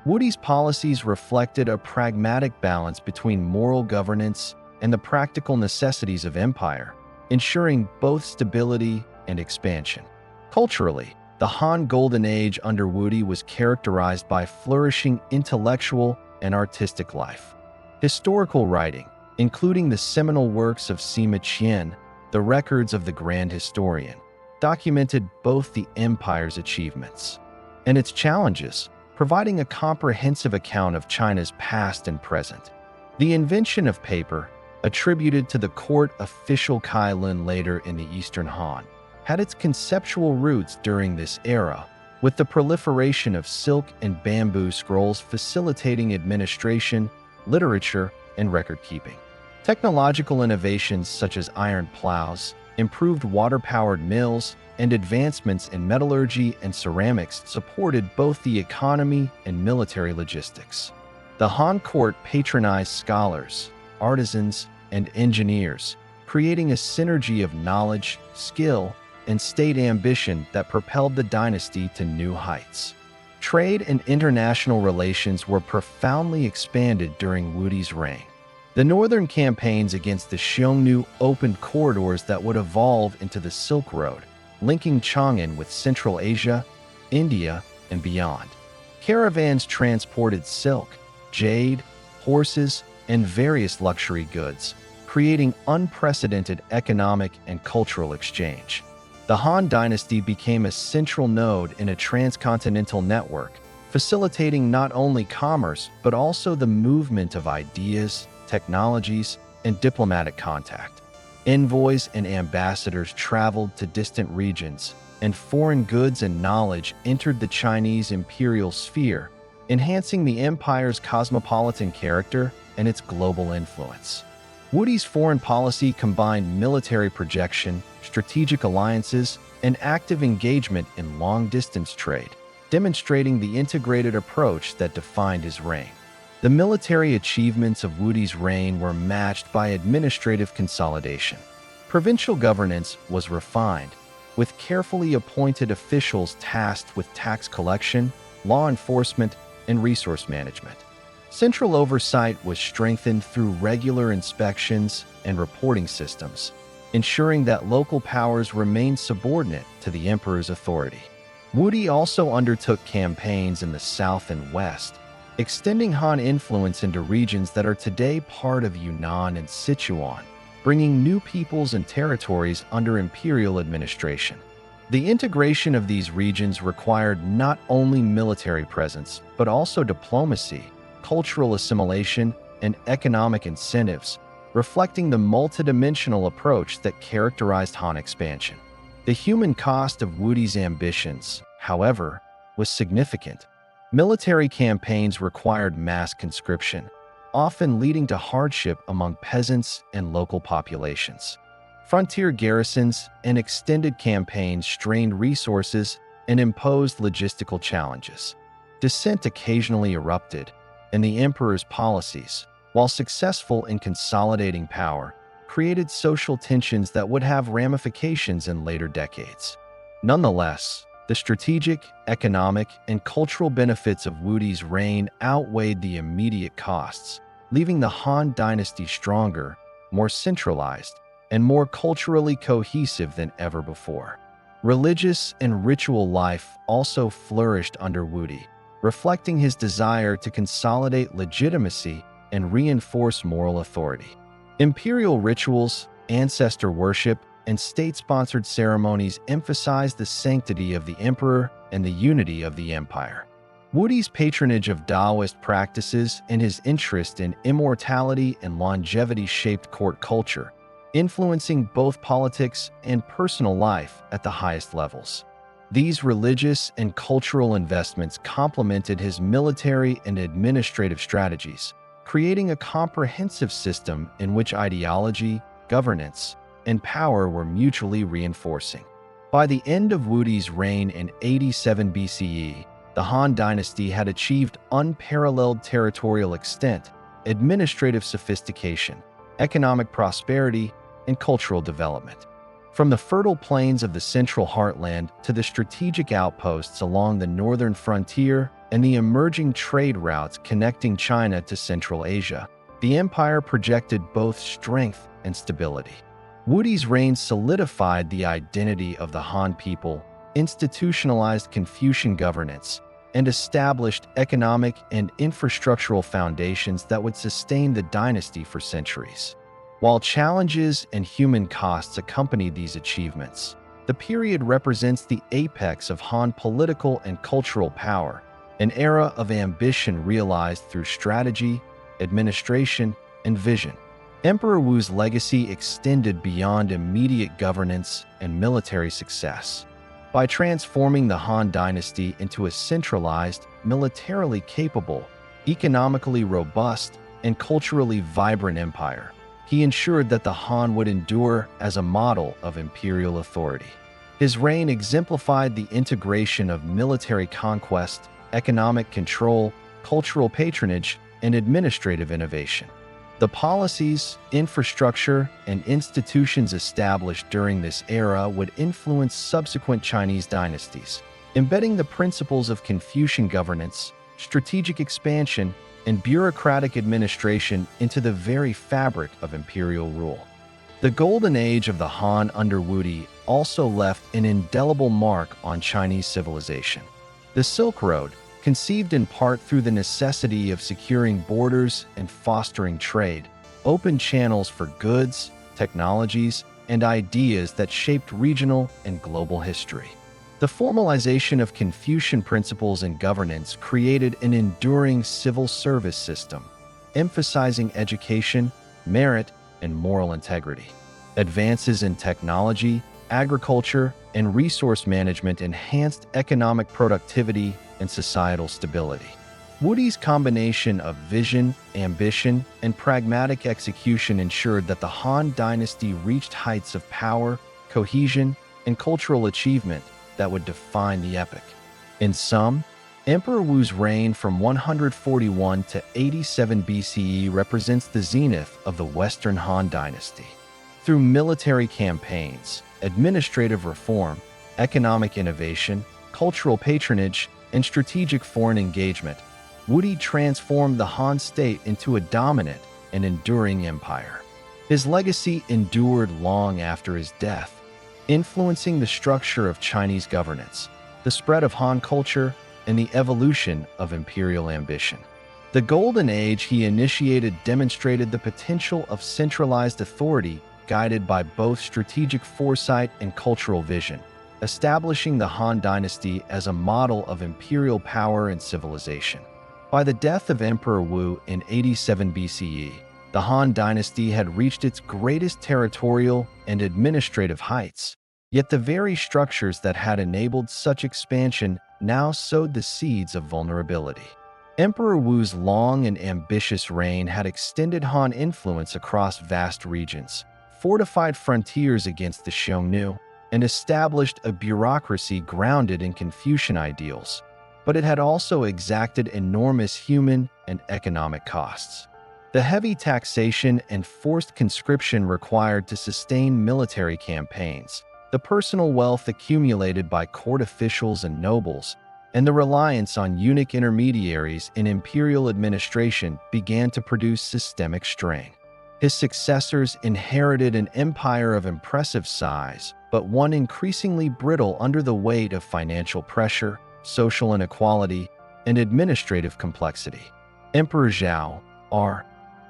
Wudi's policies reflected a pragmatic balance between moral governance and the practical necessities of empire, ensuring both stability and expansion. Culturally, the Han Golden Age under Wudi was characterized by flourishing intellectual and artistic life. Historical writing, including the seminal works of Sima Qian, the records of the Grand Historian, documented both the empire's achievements and its challenges, providing a comprehensive account of China's past and present. The invention of paper, attributed to the court official Kai Lun later in the Eastern Han, had its conceptual roots during this era, with the proliferation of silk and bamboo scrolls facilitating administration, literature, and record-keeping. Technological innovations such as iron plows, improved water-powered mills, and advancements in metallurgy and ceramics supported both the economy and military logistics. The Han court patronized scholars, artisans, and engineers, creating a synergy of knowledge, skill, and state ambition that propelled the dynasty to new heights. Trade and international relations were profoundly expanded during Wudi's reign. The northern campaigns against the Xiongnu opened corridors that would evolve into the Silk Road, linking Chang'an with Central Asia, India, and beyond. Caravans transported silk, jade, horses, and various luxury goods, creating unprecedented economic and cultural exchange. The Han Dynasty became a central node in a transcontinental network, facilitating not only commerce but also the movement of ideas, technologies, and diplomatic contact. Envoys and ambassadors traveled to distant regions, and foreign goods and knowledge entered the Chinese imperial sphere, enhancing the empire's cosmopolitan character and its global influence. Wudi's foreign policy combined military projection, strategic alliances, and active engagement in long-distance trade, demonstrating the integrated approach that defined his reign. The military achievements of Wudi's reign were matched by administrative consolidation. Provincial governance was refined, with carefully appointed officials tasked with tax collection, law enforcement, and resource management. Central oversight was strengthened through regular inspections and reporting systems, ensuring that local powers remained subordinate to the emperor's authority. Wudi also undertook campaigns in the south and west, extending Han influence into regions that are today part of Yunnan and Sichuan, bringing new peoples and territories under imperial administration. The integration of these regions required not only military presence, but also diplomacy, cultural assimilation, and economic incentives, reflecting the multidimensional approach that characterized Han expansion. The human cost of Wudi's ambitions, however, was significant. Military campaigns required mass conscription, often leading to hardship among peasants and local populations. Frontier garrisons and extended campaigns strained resources and imposed logistical challenges. Dissent occasionally erupted, and the emperor's policies, while successful in consolidating power, created social tensions that would have ramifications in later decades. Nonetheless, the strategic, economic, and cultural benefits of Wudi's reign outweighed the immediate costs, leaving the Han Dynasty stronger, more centralized, and more culturally cohesive than ever before. Religious and ritual life also flourished under Wudi, reflecting his desire to consolidate legitimacy and reinforce moral authority. Imperial rituals, ancestor worship, and state-sponsored ceremonies emphasized the sanctity of the emperor and the unity of the empire. Wudi's patronage of Taoist practices and his interest in immortality and longevity shaped court culture, influencing both politics and personal life at the highest levels. These religious and cultural investments complemented his military and administrative strategies, creating a comprehensive system in which ideology, governance, and power were mutually reinforcing. By the end of Wudi's reign in 87 BCE, the Han Dynasty had achieved unparalleled territorial extent, administrative sophistication, economic prosperity, and cultural development. From the fertile plains of the central heartland to the strategic outposts along the northern frontier and the emerging trade routes connecting China to Central Asia, the empire projected both strength and stability. Wudi's reign solidified the identity of the Han people, institutionalized Confucian governance, and established economic and infrastructural foundations that would sustain the dynasty for centuries. While challenges and human costs accompanied these achievements, the period represents the apex of Han political and cultural power, an era of ambition realized through strategy, administration, and vision. Emperor Wu's legacy extended beyond immediate governance and military success. By transforming the Han Dynasty into a centralized, militarily capable, economically robust, and culturally vibrant empire, he ensured that the Han would endure as a model of imperial authority. His reign exemplified the integration of military conquest, economic control, cultural patronage, and administrative innovation. The policies, infrastructure, and institutions established during this era would influence subsequent Chinese dynasties, embedding the principles of Confucian governance, strategic expansion, and bureaucratic administration into the very fabric of imperial rule. The golden age of the Han under Wudi also left an indelible mark on Chinese civilization. The Silk Road, conceived in part through the necessity of securing borders and fostering trade, opened channels for goods, technologies, and ideas that shaped regional and global history. The formalization of Confucian principles in governance created an enduring civil service system, emphasizing education, merit, and moral integrity. Advances in technology, agriculture, and resource management enhanced economic productivity and societal stability. Wudi's combination of vision, ambition, and pragmatic execution ensured that the Han Dynasty reached heights of power, cohesion, and cultural achievement that would define the epoch. In sum, Emperor Wu's reign from 141 to 87 BCE represents the zenith of the Western Han Dynasty. Through military campaigns, administrative reform, economic innovation, cultural patronage, and strategic foreign engagement, Wudi transformed the Han state into a dominant and enduring empire. His legacy endured long after his death, influencing the structure of Chinese governance, the spread of Han culture, and the evolution of imperial ambition. The Golden Age he initiated demonstrated the potential of centralized authority guided by both strategic foresight and cultural vision, establishing the Han Dynasty as a model of imperial power and civilization. By the death of Emperor Wu in 87 BCE, the Han Dynasty had reached its greatest territorial and administrative heights, yet the very structures that had enabled such expansion now sowed the seeds of vulnerability. Emperor Wu's long and ambitious reign had extended Han influence across vast regions, fortified frontiers against the Xiongnu, and established a bureaucracy grounded in Confucian ideals, but it had also exacted enormous human and economic costs. The heavy taxation and forced conscription required to sustain military campaigns, the personal wealth accumulated by court officials and nobles, and the reliance on eunuch intermediaries in imperial administration began to produce systemic strain. His successors inherited an empire of impressive size, but one increasingly brittle under the weight of financial pressure, social inequality, and administrative complexity. Emperor Zhao, r.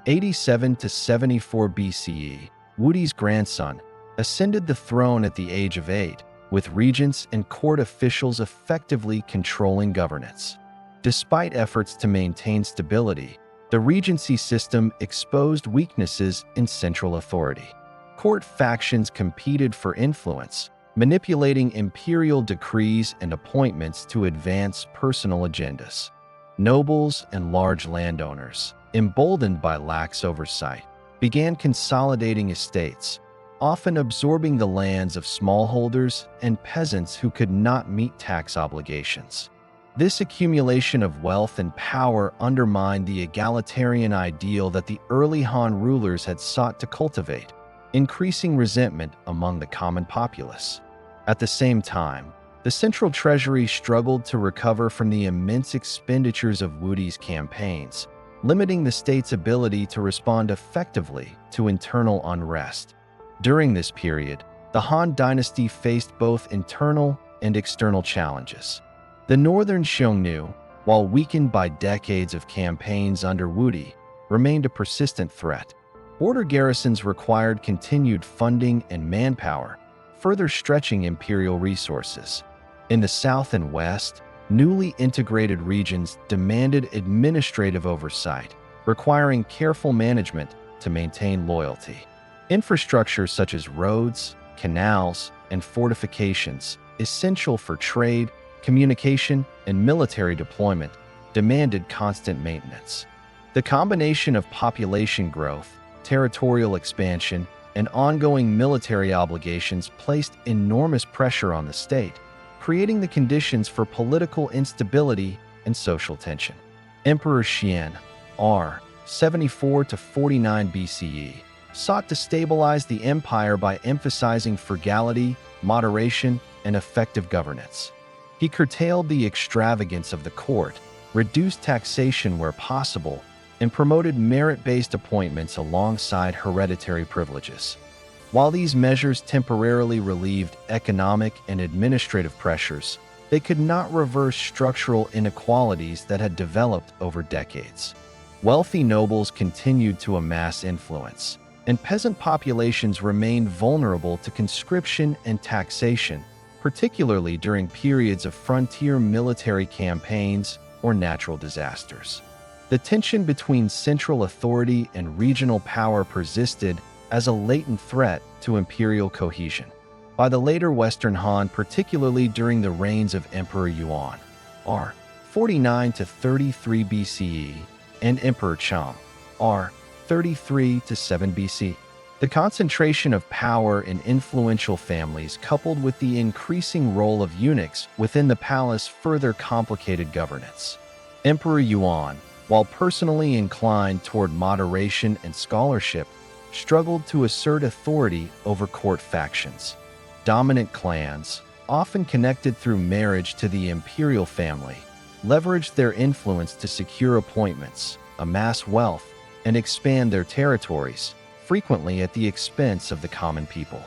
87 to 74 BCE, Wudi's grandson, ascended the throne at the age of 8, with regents and court officials effectively controlling governance. Despite efforts to maintain stability, the regency system exposed weaknesses in central authority. Court factions competed for influence, manipulating imperial decrees and appointments to advance personal agendas. Nobles and large landowners, emboldened by lax oversight, began consolidating estates, often absorbing the lands of smallholders and peasants who could not meet tax obligations. This accumulation of wealth and power undermined the egalitarian ideal that the early Han rulers had sought to cultivate, increasing resentment among the common populace. At the same time, the central treasury struggled to recover from the immense expenditures of Wudi's campaigns, limiting the state's ability to respond effectively to internal unrest. During this period, the Han Dynasty faced both internal and external challenges. The northern Xiongnu, while weakened by decades of campaigns under Wudi, remained a persistent threat. Border garrisons required continued funding and manpower, further stretching imperial resources. In the south and west, newly integrated regions demanded administrative oversight, requiring careful management to maintain loyalty. Infrastructure such as roads, canals, and fortifications, essential for trade, communication, and military deployment, demanded constant maintenance. The combination of population growth, territorial expansion, and ongoing military obligations placed enormous pressure on the state, creating the conditions for political instability and social tension. Emperor Xian, r. 74 to 49 BCE, sought to stabilize the empire by emphasizing frugality, moderation, and effective governance. He curtailed the extravagance of the court, reduced taxation where possible, and promoted merit-based appointments alongside hereditary privileges. While these measures temporarily relieved economic and administrative pressures, they could not reverse structural inequalities that had developed over decades. Wealthy nobles continued to amass influence, and peasant populations remained vulnerable to conscription and taxation, particularly during periods of frontier military campaigns or natural disasters. The tension between central authority and regional power persisted as a latent threat to imperial cohesion. By the later Western Han, particularly during the reigns of Emperor Yuan, r. 49 to 33 BCE, and Emperor Chang, r. 33 to 7 BC, the concentration of power in influential families coupled with the increasing role of eunuchs within the palace further complicated governance. Emperor Yuan, while personally inclined toward moderation and scholarship, struggled to assert authority over court factions. Dominant clans, often connected through marriage to the imperial family, leveraged their influence to secure appointments, amass wealth, and expand their territories, frequently at the expense of the common people.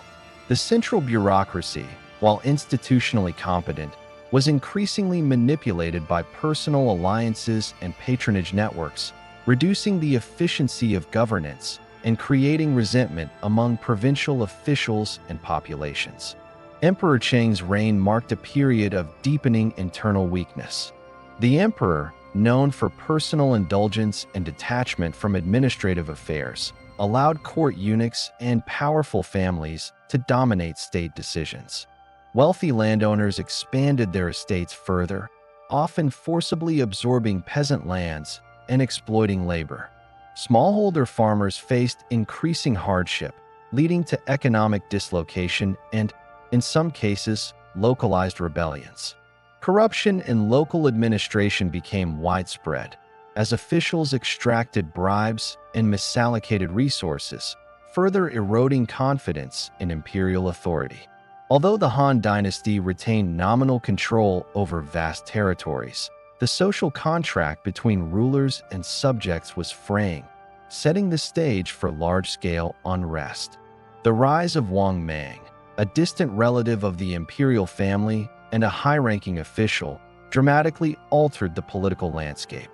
The central bureaucracy, while institutionally competent, was increasingly manipulated by personal alliances and patronage networks, reducing the efficiency of governance and creating resentment among provincial officials and populations. Emperor Cheng's reign marked a period of deepening internal weakness. The emperor, known for personal indulgence and detachment from administrative affairs, allowed court eunuchs and powerful families to dominate state decisions. Wealthy landowners expanded their estates further, often forcibly absorbing peasant lands and exploiting labor. Smallholder farmers faced increasing hardship, leading to economic dislocation and in some cases, localized rebellions. Corruption in local administration became widespread, as officials extracted bribes and misallocated resources, further eroding confidence in imperial authority. Although the Han Dynasty retained nominal control over vast territories, the social contract between rulers and subjects was fraying, setting the stage for large-scale unrest. The rise of Wang Mang, a distant relative of the imperial family and a high-ranking official, dramatically altered the political landscape.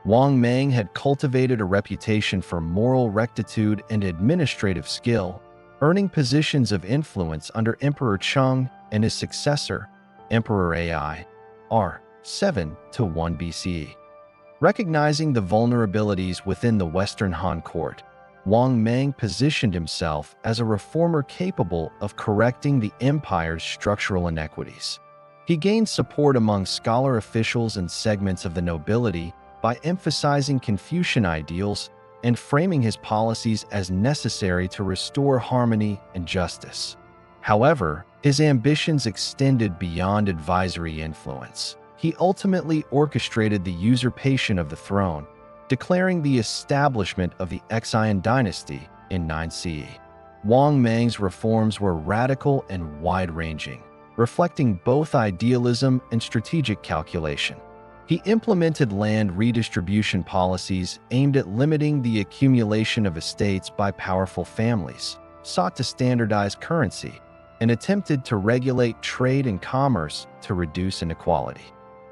Wang Mang had cultivated a reputation for moral rectitude and administrative skill, earning positions of influence under Emperor Cheng and his successor, Emperor Ai, r. 7 to 1 BCE. Recognizing the vulnerabilities within the Western Han court, Wang Mang positioned himself as a reformer capable of correcting the empire's structural inequities. He gained support among scholar officials and segments of the nobility by emphasizing Confucian ideals and framing his policies as necessary to restore harmony and justice. However, his ambitions extended beyond advisory influence. He ultimately orchestrated the usurpation of the throne, declaring the establishment of the Qin Dynasty in 9 CE. Wang Mang's reforms were radical and wide-ranging, reflecting both idealism and strategic calculation. He implemented land redistribution policies aimed at limiting the accumulation of estates by powerful families, sought to standardize currency, and attempted to regulate trade and commerce to reduce inequality.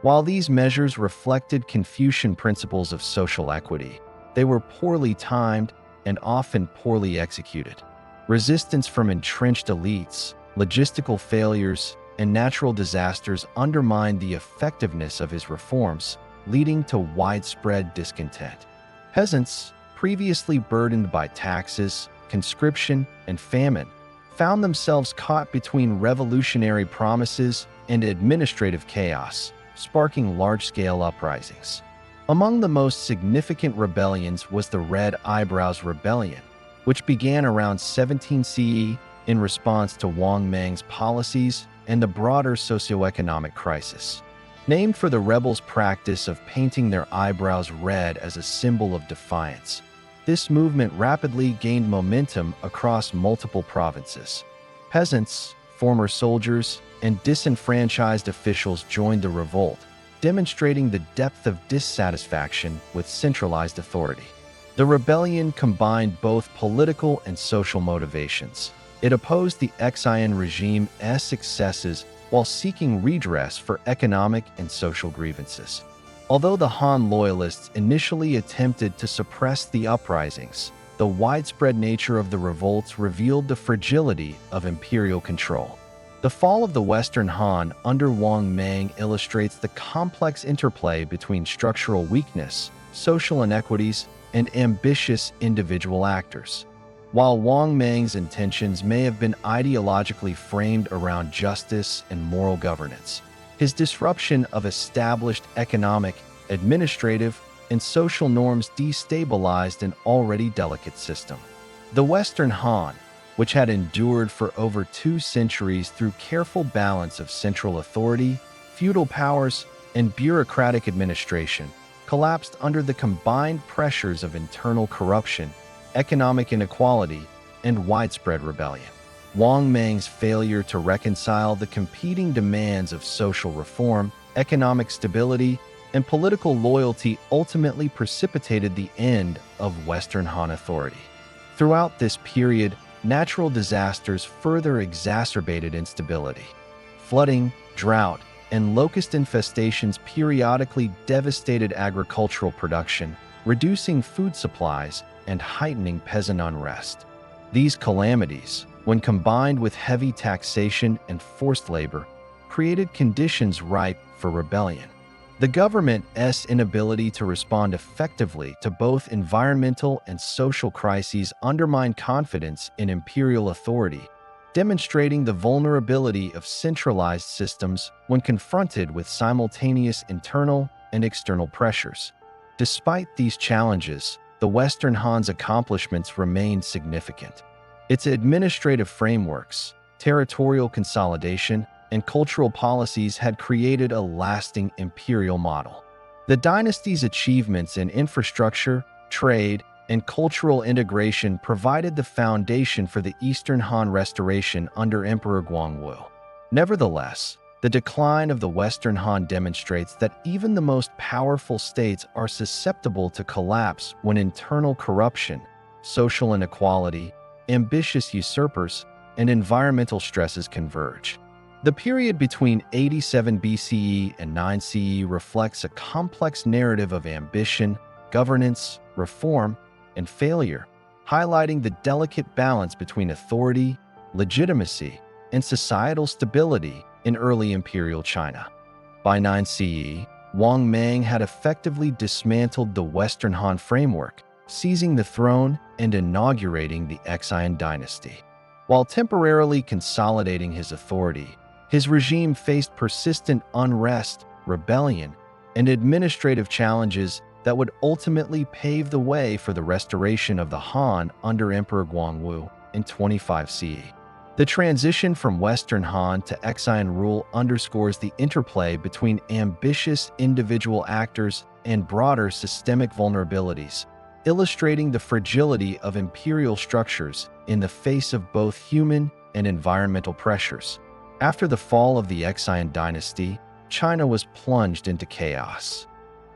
While these measures reflected Confucian principles of social equity, they were poorly timed and often poorly executed. Resistance from entrenched elites, logistical failures, and natural disasters undermined the effectiveness of his reforms, leading to widespread discontent. Peasants, previously burdened by taxes, conscription, and famine, found themselves caught between revolutionary promises and administrative chaos, sparking large-scale uprisings. Among the most significant rebellions was the Red Eyebrows Rebellion, which began around 17 CE in response to Wang Mang's policies and the broader socioeconomic crisis. Named for the rebels' practice of painting their eyebrows red as a symbol of defiance, this movement rapidly gained momentum across multiple provinces. Peasants, former soldiers, and disenfranchised officials joined the revolt, demonstrating the depth of dissatisfaction with centralized authority. The rebellion combined both political and social motivations. It opposed the Qin regime's successes while seeking redress for economic and social grievances. Although the Han loyalists initially attempted to suppress the uprisings, the widespread nature of the revolts revealed the fragility of imperial control. The fall of the Western Han under Wang Mang illustrates the complex interplay between structural weakness, social inequities, and ambitious individual actors. While Wang Mang's intentions may have been ideologically framed around justice and moral governance, his disruption of established economic, administrative, and social norms destabilized an already delicate system. The Western Han, which had endured for over 2 centuries through careful balance of central authority, feudal powers, and bureaucratic administration, collapsed under the combined pressures of internal corruption, economic inequality, and widespread rebellion. Wang Mang's failure to reconcile the competing demands of social reform, economic stability, and political loyalty ultimately precipitated the end of Western Han authority. Throughout this period, natural disasters further exacerbated instability. Flooding, drought, and locust infestations periodically devastated agricultural production, reducing food supplies and heightening peasant unrest. These calamities, when combined with heavy taxation and forced labor, created conditions ripe for rebellion. The government's inability to respond effectively to both environmental and social crises undermined confidence in imperial authority, demonstrating the vulnerability of centralized systems when confronted with simultaneous internal and external pressures. Despite these challenges, the Western Han's accomplishments remained significant. Its administrative frameworks, territorial consolidation, and cultural policies had created a lasting imperial model. The dynasty's achievements in infrastructure, trade, and cultural integration provided the foundation for the Eastern Han Restoration under Emperor Guangwu. Nevertheless, the decline of the Western Han demonstrates that even the most powerful states are susceptible to collapse when internal corruption, social inequality, ambitious usurpers, and environmental stresses converge. The period between 87 BCE and 9 CE reflects a complex narrative of ambition, governance, reform, and failure, highlighting the delicate balance between authority, legitimacy, and societal stability in early imperial China. By 9 CE, Wang Mang had effectively dismantled the Western Han framework, seizing the throne and inaugurating the Qin Dynasty. While temporarily consolidating his authority, his regime faced persistent unrest, rebellion, and administrative challenges that would ultimately pave the way for the restoration of the Han under Emperor Guangwu in 25 CE. The transition from Western Han to Qin rule underscores the interplay between ambitious individual actors and broader systemic vulnerabilities, illustrating the fragility of imperial structures in the face of both human and environmental pressures. After the fall of the Qin Dynasty, China was plunged into chaos.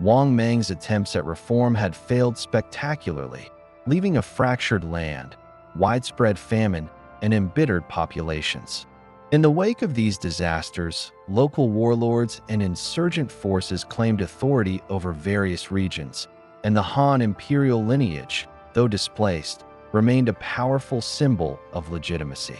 Wang Mang's attempts at reform had failed spectacularly, leaving a fractured land, widespread famine, and embittered populations. In the wake of these disasters, local warlords and insurgent forces claimed authority over various regions, and the Han imperial lineage, though displaced, remained a powerful symbol of legitimacy.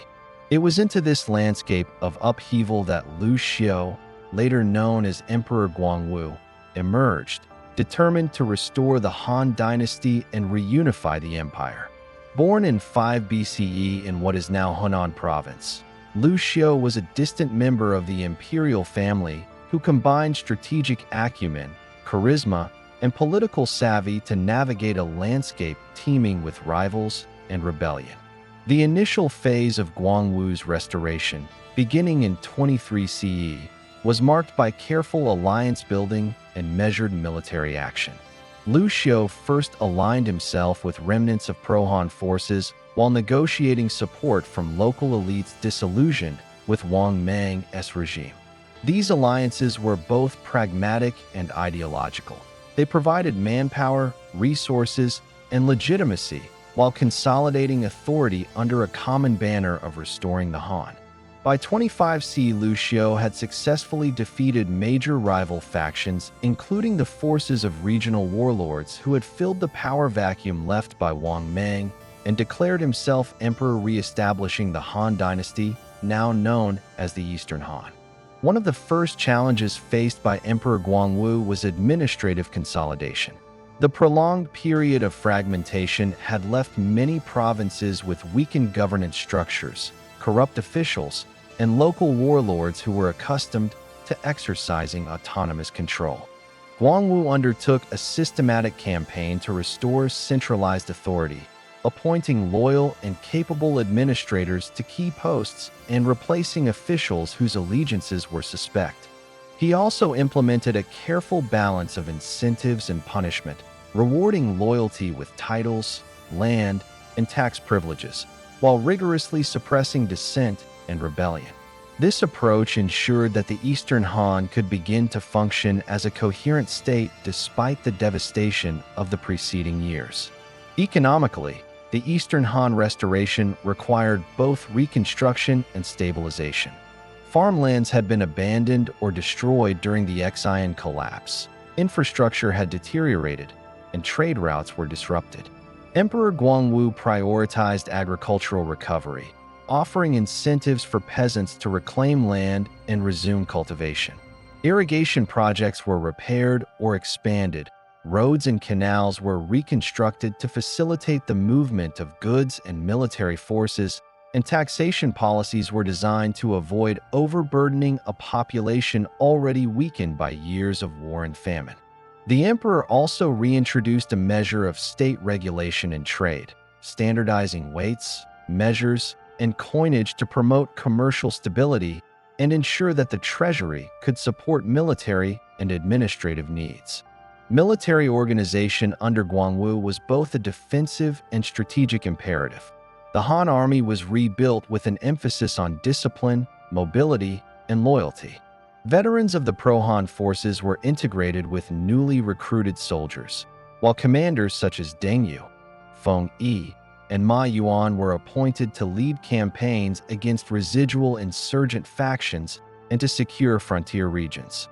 It was into this landscape of upheaval that Liu Xiu, later known as Emperor Guangwu, emerged, determined to restore the Han Dynasty and reunify the empire. Born in 5 BCE in what is now Hunan province, Liu Xiu was a distant member of the imperial family who combined strategic acumen, charisma, and political savvy to navigate a landscape teeming with rivals and rebellion. The initial phase of Guangwu's restoration, beginning in 23 CE, was marked by careful alliance building and measured military action. Liu Xiu first aligned himself with remnants of pro-Han forces while negotiating support from local elites disillusioned with Wang Mang's regime. These alliances were both pragmatic and ideological. They provided manpower, resources, and legitimacy while consolidating authority under a common banner of restoring the Han. By 25 CE, Liu Xiu had successfully defeated major rival factions, including the forces of regional warlords who had filled the power vacuum left by Wang Mang, and declared himself emperor, re-establishing the Han Dynasty, now known as the Eastern Han. One of the first challenges faced by Emperor Guangwu was administrative consolidation. The prolonged period of fragmentation had left many provinces with weakened governance structures, corrupt officials, and local warlords who were accustomed to exercising autonomous control. Guangwu undertook a systematic campaign to restore centralized authority, appointing loyal and capable administrators to key posts and replacing officials whose allegiances were suspect. He also implemented a careful balance of incentives and punishment, rewarding loyalty with titles, land, and tax privileges, while rigorously suppressing dissent and rebellion. This approach ensured that the Eastern Han could begin to function as a coherent state despite the devastation of the preceding years. Economically, the Eastern Han restoration required both reconstruction and stabilization. Farmlands had been abandoned or destroyed during the Qin collapse, infrastructure had deteriorated, and trade routes were disrupted. Emperor Guangwu prioritized agricultural recovery, offering incentives for peasants to reclaim land and resume cultivation. Irrigation projects were repaired or expanded, roads and canals were reconstructed to facilitate the movement of goods and military forces, and taxation policies were designed to avoid overburdening a population already weakened by years of war and famine. The emperor also reintroduced a measure of state regulation in trade, standardizing weights, measures, and coinage to promote commercial stability and ensure that the treasury could support military and administrative needs. Military organization under Guangwu was both a defensive and strategic imperative. The Han army was rebuilt with an emphasis on discipline, mobility, and loyalty. Veterans of the pro-Han forces were integrated with newly recruited soldiers, while commanders such as Deng Yu, Feng Yi, and Ma Yuan were appointed to lead campaigns against residual insurgent factions and to secure frontier regions.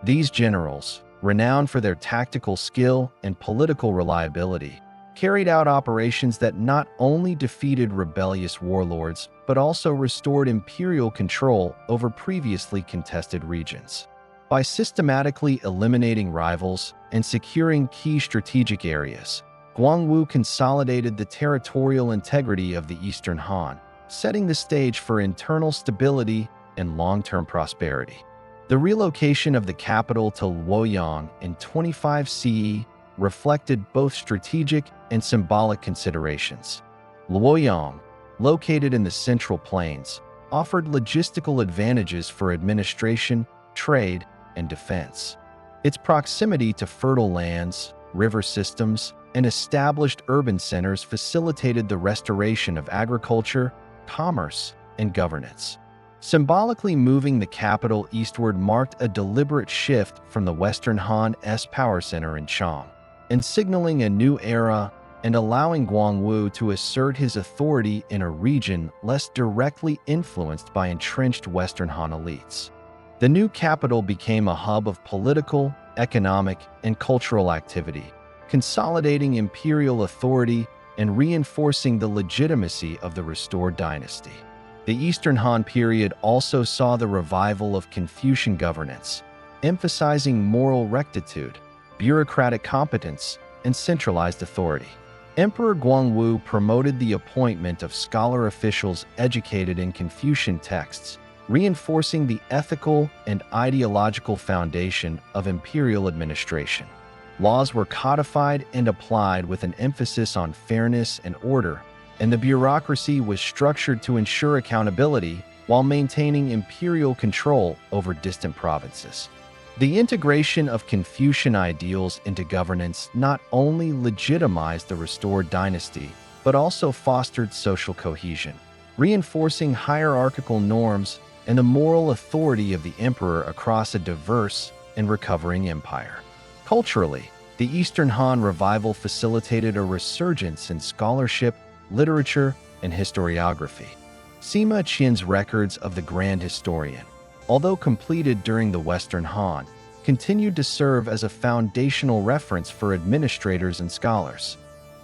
These generals, renowned for their tactical skill and political reliability, carried out operations that not only defeated rebellious warlords but also restored imperial control over previously contested regions. By systematically eliminating rivals and securing key strategic areas, Guangwu consolidated the territorial integrity of the Eastern Han, setting the stage for internal stability and long-term prosperity. The relocation of the capital to Luoyang in 25 CE reflected both strategic and symbolic considerations. Luoyang, located in the Central Plains, offered logistical advantages for administration, trade, and defense. Its proximity to fertile lands, river systems, and established urban centers facilitated the restoration of agriculture, commerce, and governance. Symbolically moving the capital eastward marked a deliberate shift from the Western Han's power center in Chang, and signaling a new era and allowing Guangwu to assert his authority in a region less directly influenced by entrenched Western Han elites. The new capital became a hub of political, economic, and cultural activity, consolidating imperial authority and reinforcing the legitimacy of the restored dynasty. The Eastern Han period also saw the revival of Confucian governance, emphasizing moral rectitude, bureaucratic competence, and centralized authority. Emperor Guangwu promoted the appointment of scholar officials educated in Confucian texts, reinforcing the ethical and ideological foundation of imperial administration. Laws were codified and applied with an emphasis on fairness and order, and the bureaucracy was structured to ensure accountability while maintaining imperial control over distant provinces. The integration of Confucian ideals into governance not only legitimized the restored dynasty, but also fostered social cohesion, reinforcing hierarchical norms and the moral authority of the emperor across a diverse and recovering empire. Culturally, the Eastern Han revival facilitated a resurgence in scholarship, literature, and historiography. Sima Qian's records of the Grand Historian, although completed during the Western Han, continued to serve as a foundational reference for administrators and scholars.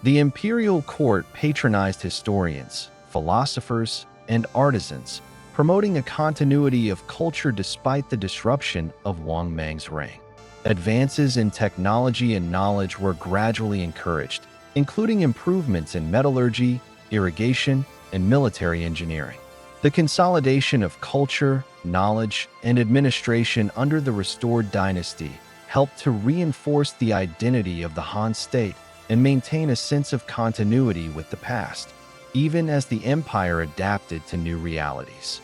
The imperial court patronized historians, philosophers, and artisans, promoting a continuity of culture despite the disruption of Wang Mang's reign. Advances in technology and knowledge were gradually encouraged, including improvements in metallurgy, irrigation, and military engineering. The consolidation of culture, knowledge, and administration under the restored dynasty helped to reinforce the identity of the Han state and maintain a sense of continuity with the past, even as the empire adapted to new realities.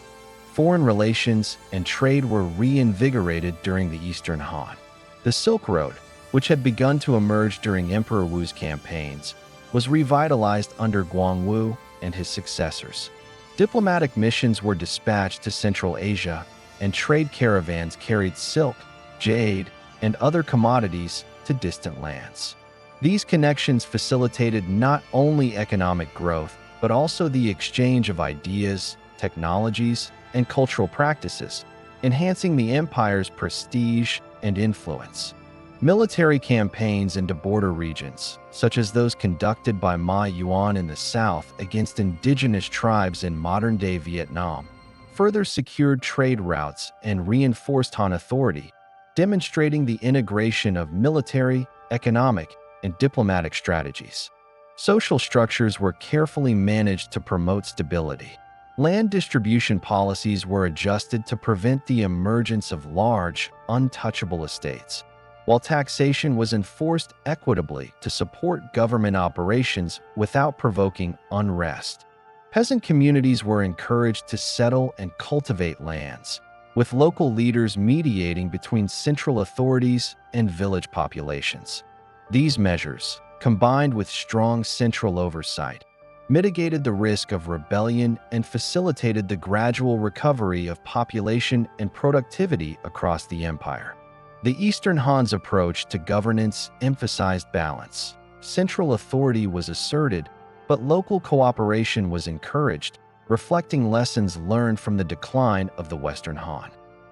Foreign relations and trade were reinvigorated during the Eastern Han. The Silk Road, which had begun to emerge during Emperor Wu's campaigns, was revitalized under Guangwu and his successors. Diplomatic missions were dispatched to Central Asia, and trade caravans carried silk, jade, and other commodities to distant lands. These connections facilitated not only economic growth, but also the exchange of ideas, technologies, and cultural practices, enhancing the empire's prestige and influence. Military campaigns into border regions, such as those conducted by Ma Yuan in the south against indigenous tribes in modern-day Vietnam, further secured trade routes and reinforced Han authority, demonstrating the integration of military, economic, and diplomatic strategies. Social structures were carefully managed to promote stability. Land distribution policies were adjusted to prevent the emergence of large, untouchable estates, while taxation was enforced equitably to support government operations without provoking unrest. Peasant communities were encouraged to settle and cultivate lands, with local leaders mediating between central authorities and village populations. These measures, combined with strong central oversight, mitigated the risk of rebellion and facilitated the gradual recovery of population and productivity across the empire. The Eastern Han's approach to governance emphasized balance. Central authority was asserted, but local cooperation was encouraged, reflecting lessons learned from the decline of the Western Han.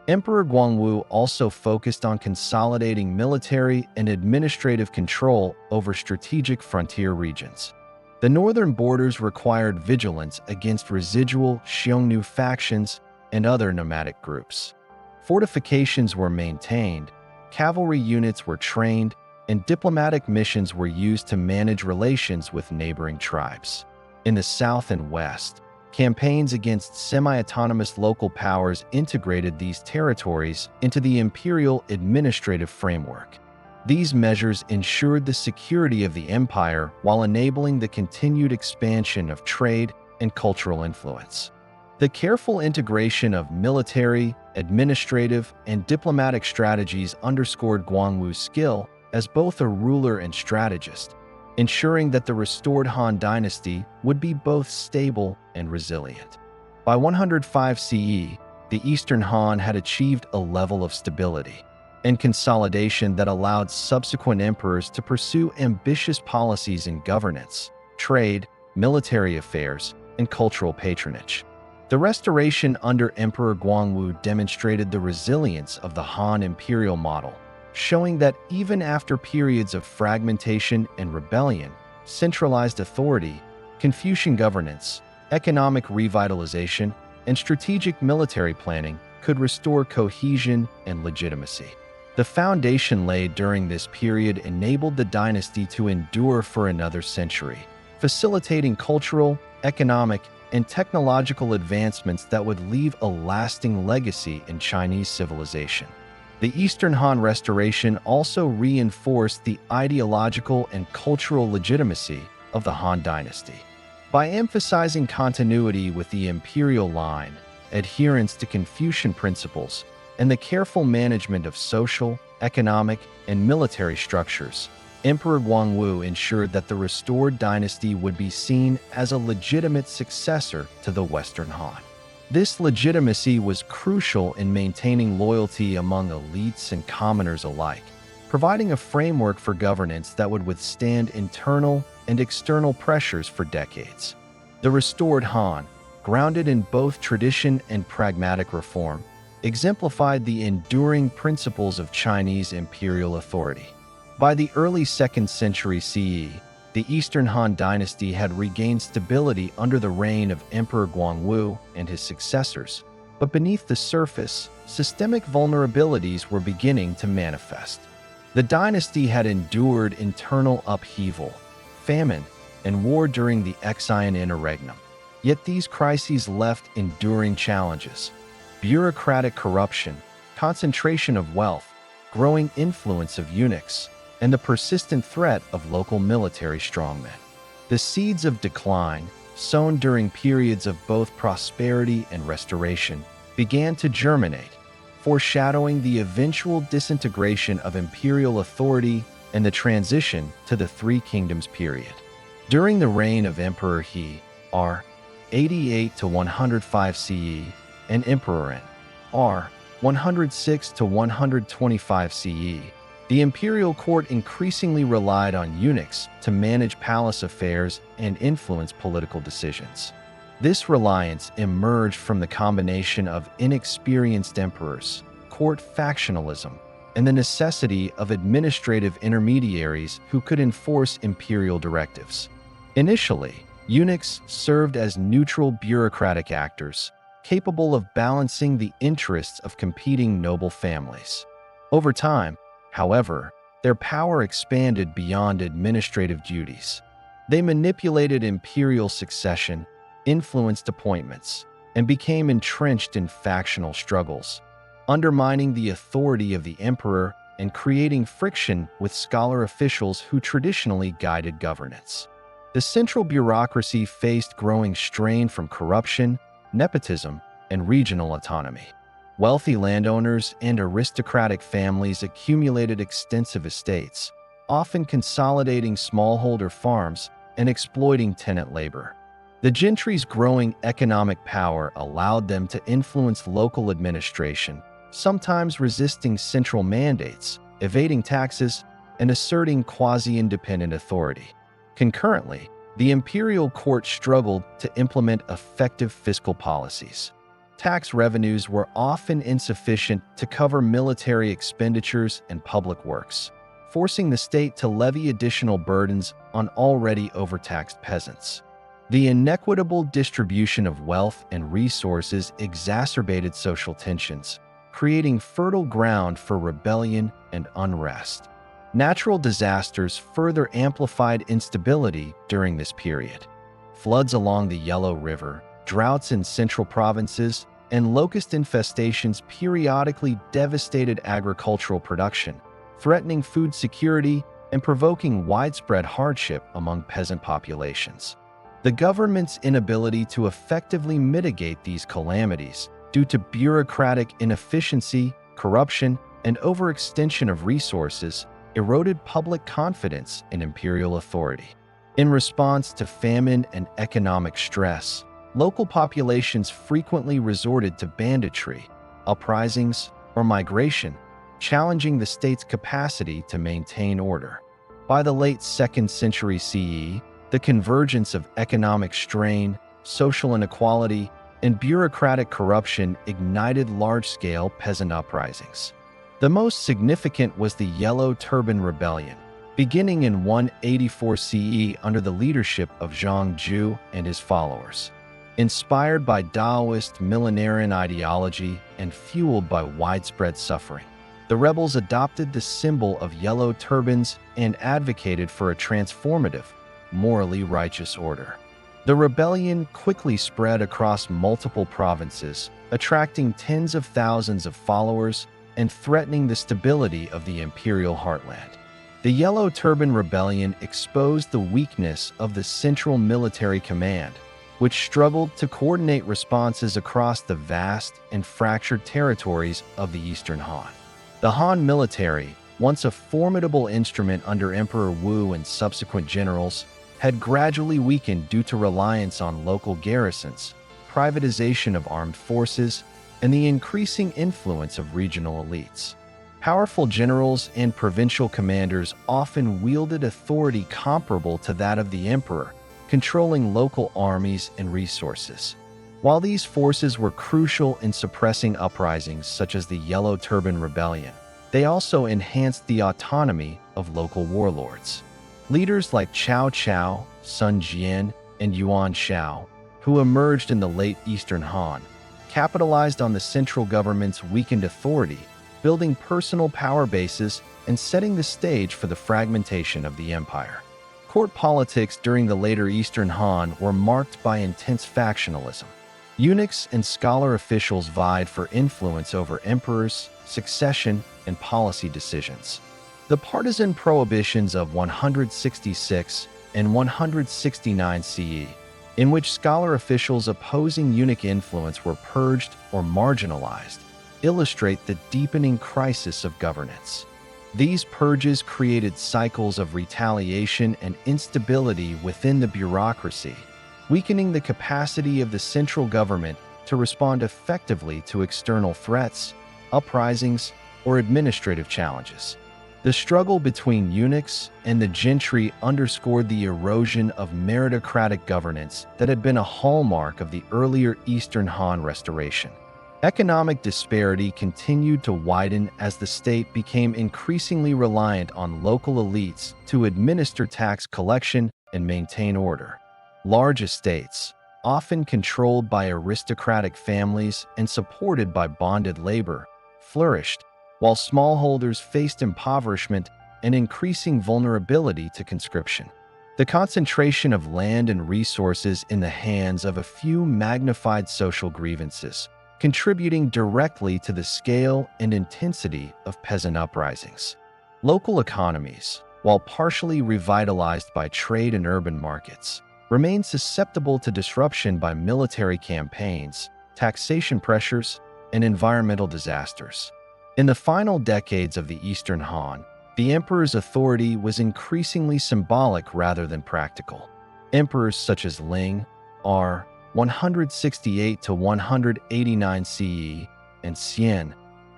Emperor Guangwu also focused on consolidating military and administrative control over strategic frontier regions. The northern borders required vigilance against residual Xiongnu factions and other nomadic groups. Fortifications were maintained, cavalry units were trained, and diplomatic missions were used to manage relations with neighboring tribes. In the south and west, campaigns against semi-autonomous local powers integrated these territories into the imperial administrative framework. These measures ensured the security of the empire while enabling the continued expansion of trade and cultural influence. The careful integration of military, administrative, and diplomatic strategies underscored Guangwu's skill as both a ruler and strategist, ensuring that the restored Han Dynasty would be both stable and resilient. By 105 CE, the Eastern Han had achieved a level of stability and consolidation that allowed subsequent emperors to pursue ambitious policies in governance, trade, military affairs, and cultural patronage. The restoration under Emperor Guangwu demonstrated the resilience of the Han imperial model, showing that even after periods of fragmentation and rebellion, centralized authority, Confucian governance, economic revitalization, and strategic military planning could restore cohesion and legitimacy. The foundation laid during this period enabled the dynasty to endure for another century, facilitating cultural, economic, and technological advancements that would leave a lasting legacy in Chinese civilization. The Eastern Han restoration also reinforced the ideological and cultural legitimacy of the Han Dynasty. By emphasizing continuity with the imperial line, adherence to Confucian principles, and the careful management of social, economic, and military structures, Emperor Guangwu ensured that the restored dynasty would be seen as a legitimate successor to the Western Han. This legitimacy was crucial in maintaining loyalty among elites and commoners alike, providing a framework for governance that would withstand internal and external pressures for decades. The restored Han, grounded in both tradition and pragmatic reform, exemplified the enduring principles of Chinese imperial authority. By the early 2nd century CE, the Eastern Han Dynasty had regained stability under the reign of Emperor Guangwu and his successors, but beneath the surface, systemic vulnerabilities were beginning to manifest. The dynasty had endured internal upheaval, famine, and war during the Xian interregnum. Yet these crises left enduring challenges: bureaucratic corruption, concentration of wealth, growing influence of eunuchs, and the persistent threat of local military strongmen. The seeds of decline, sown during periods of both prosperity and restoration, began to germinate, foreshadowing the eventual disintegration of imperial authority and the transition to the Three Kingdoms period. During the reign of Emperor He, R. 88 to 105 CE, and Emperor N. R. 106 to 125 CE, the imperial court increasingly relied on eunuchs to manage palace affairs and influence political decisions. This reliance emerged from the combination of inexperienced emperors, court factionalism, and the necessity of administrative intermediaries who could enforce imperial directives. Initially, eunuchs served as neutral bureaucratic actors, capable of balancing the interests of competing noble families. Over time, however, their power expanded beyond administrative duties. They manipulated imperial succession, influenced appointments, and became entrenched in factional struggles, undermining the authority of the emperor and creating friction with scholar officials who traditionally guided governance. the central bureaucracy faced growing strain from corruption, nepotism, and regional autonomy. Wealthy landowners and aristocratic families accumulated extensive estates, often consolidating smallholder farms and exploiting tenant labor. The gentry's growing economic power allowed them to influence local administration, sometimes resisting central mandates, evading taxes, and asserting quasi-independent authority. Concurrently, the imperial court struggled to implement effective fiscal policies. Tax revenues were often insufficient to cover military expenditures and public works, forcing the state to levy additional burdens on already overtaxed peasants. The inequitable distribution of wealth and resources exacerbated social tensions, creating fertile ground for rebellion and unrest. Natural disasters further amplified instability during this period. Floods along the Yellow River, droughts in central provinces, and locust infestations periodically devastated agricultural production, threatening food security and provoking widespread hardship among peasant populations. The government's inability to effectively mitigate these calamities due to bureaucratic inefficiency, corruption, and overextension of resources eroded public confidence in imperial authority. In response to famine and economic stress, local populations frequently resorted to banditry, uprisings, or migration, challenging the state's capacity to maintain order. By the late 2nd century CE, the convergence of economic strain, social inequality, and bureaucratic corruption ignited large-scale peasant uprisings. The most significant was the Yellow Turban Rebellion, beginning in 184 CE under the leadership of Xiongnu and his followers. Inspired by Taoist millenarian ideology and fueled by widespread suffering, the rebels adopted the symbol of yellow turbans and advocated for a transformative, morally righteous order. The rebellion quickly spread across multiple provinces, attracting tens of thousands of followers and threatening the stability of the imperial heartland. The Yellow Turban Rebellion exposed the weakness of the central military command, which struggled to coordinate responses across the vast and fractured territories of the Eastern Han. The Han military, once a formidable instrument under Emperor Wu and subsequent generals, had gradually weakened due to reliance on local garrisons, privatization of armed forces, and the increasing influence of regional elites. Powerful generals and provincial commanders often wielded authority comparable to that of the emperor, controlling local armies and resources. While these forces were crucial in suppressing uprisings such as the Yellow Turban Rebellion, they also enhanced the autonomy of local warlords. Leaders like Cao Cao, Sun Jian, and Yuan Shao, who emerged in the late Eastern Han, capitalized on the central government's weakened authority, building personal power bases and setting the stage for the fragmentation of the empire. Court politics during the later Eastern Han were marked by intense factionalism. Eunuchs and scholar officials vied for influence over emperors, succession, and policy decisions. The partisan prohibitions of 166 and 169 CE, in which scholar officials opposing eunuch influence were purged or marginalized, illustrate the deepening crisis of governance. These purges created cycles of retaliation and instability within the bureaucracy, weakening the capacity of the central government to respond effectively to external threats, uprisings, or administrative challenges. The struggle between eunuchs and the gentry underscored the erosion of meritocratic governance that had been a hallmark of the earlier Eastern Han restoration. Economic disparity continued to widen as the state became increasingly reliant on local elites to administer tax collection and maintain order. Large estates, often controlled by aristocratic families and supported by bonded labor, flourished, while smallholders faced impoverishment and increasing vulnerability to conscription. The concentration of land and resources in the hands of a few magnified social grievances, contributing directly to the scale and intensity of peasant uprisings. Local economies, while partially revitalized by trade and urban markets, remained susceptible to disruption by military campaigns, taxation pressures, and environmental disasters. In the final decades of the Eastern Han, the emperor's authority was increasingly symbolic rather than practical. Emperors such as Ling, R. 168 to 189 CE, and Xian,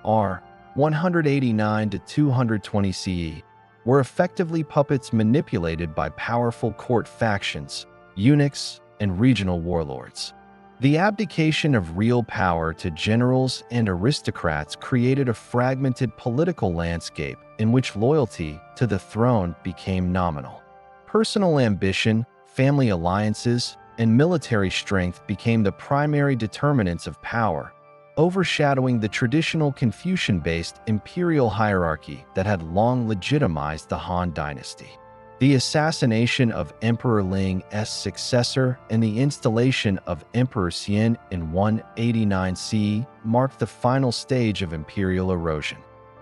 R. 189 to 220 CE, were effectively puppets manipulated by powerful court factions, eunuchs, and regional warlords. The abdication of real power to generals and aristocrats created a fragmented political landscape in which loyalty to the throne became nominal. Personal ambition, family alliances, and military strength became the primary determinants of power, overshadowing the traditional Confucian-based imperial hierarchy that had long legitimized the Han Dynasty. The assassination of Emperor Ling's successor and the installation of Emperor Xian in 189 CE marked the final stage of imperial erosion.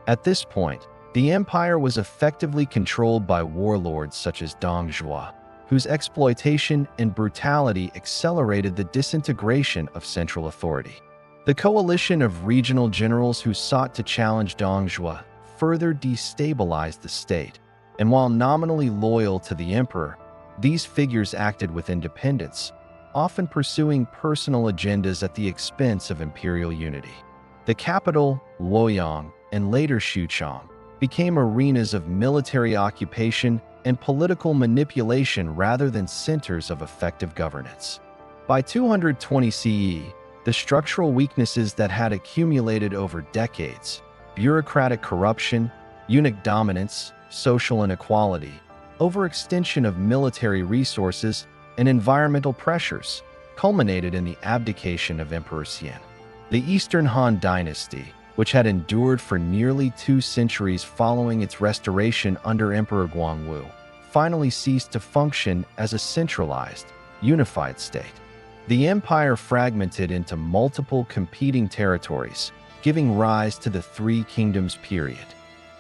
At this point, the empire was effectively controlled by warlords such as Dong Zhuo, whose exploitation and brutality accelerated the disintegration of central authority. The coalition of regional generals who sought to challenge Dong Zhuo further destabilized the state, and while nominally loyal to the emperor, these figures acted with independence, often pursuing personal agendas at the expense of imperial unity. The capital, Luoyang, and later Xuchang, became arenas of military occupation and political manipulation rather than centers of effective governance. By 220 CE, the structural weaknesses that had accumulated over decades, bureaucratic corruption, eunuch dominance, social inequality, overextension of military resources, and environmental pressures, culminated in the abdication of Emperor Xian. The Eastern Han Dynasty, which had endured for nearly 2 centuries following its restoration under Emperor Guangwu, finally ceased to function as a centralized, unified state. The empire fragmented into multiple competing territories, giving rise to the Three Kingdoms period.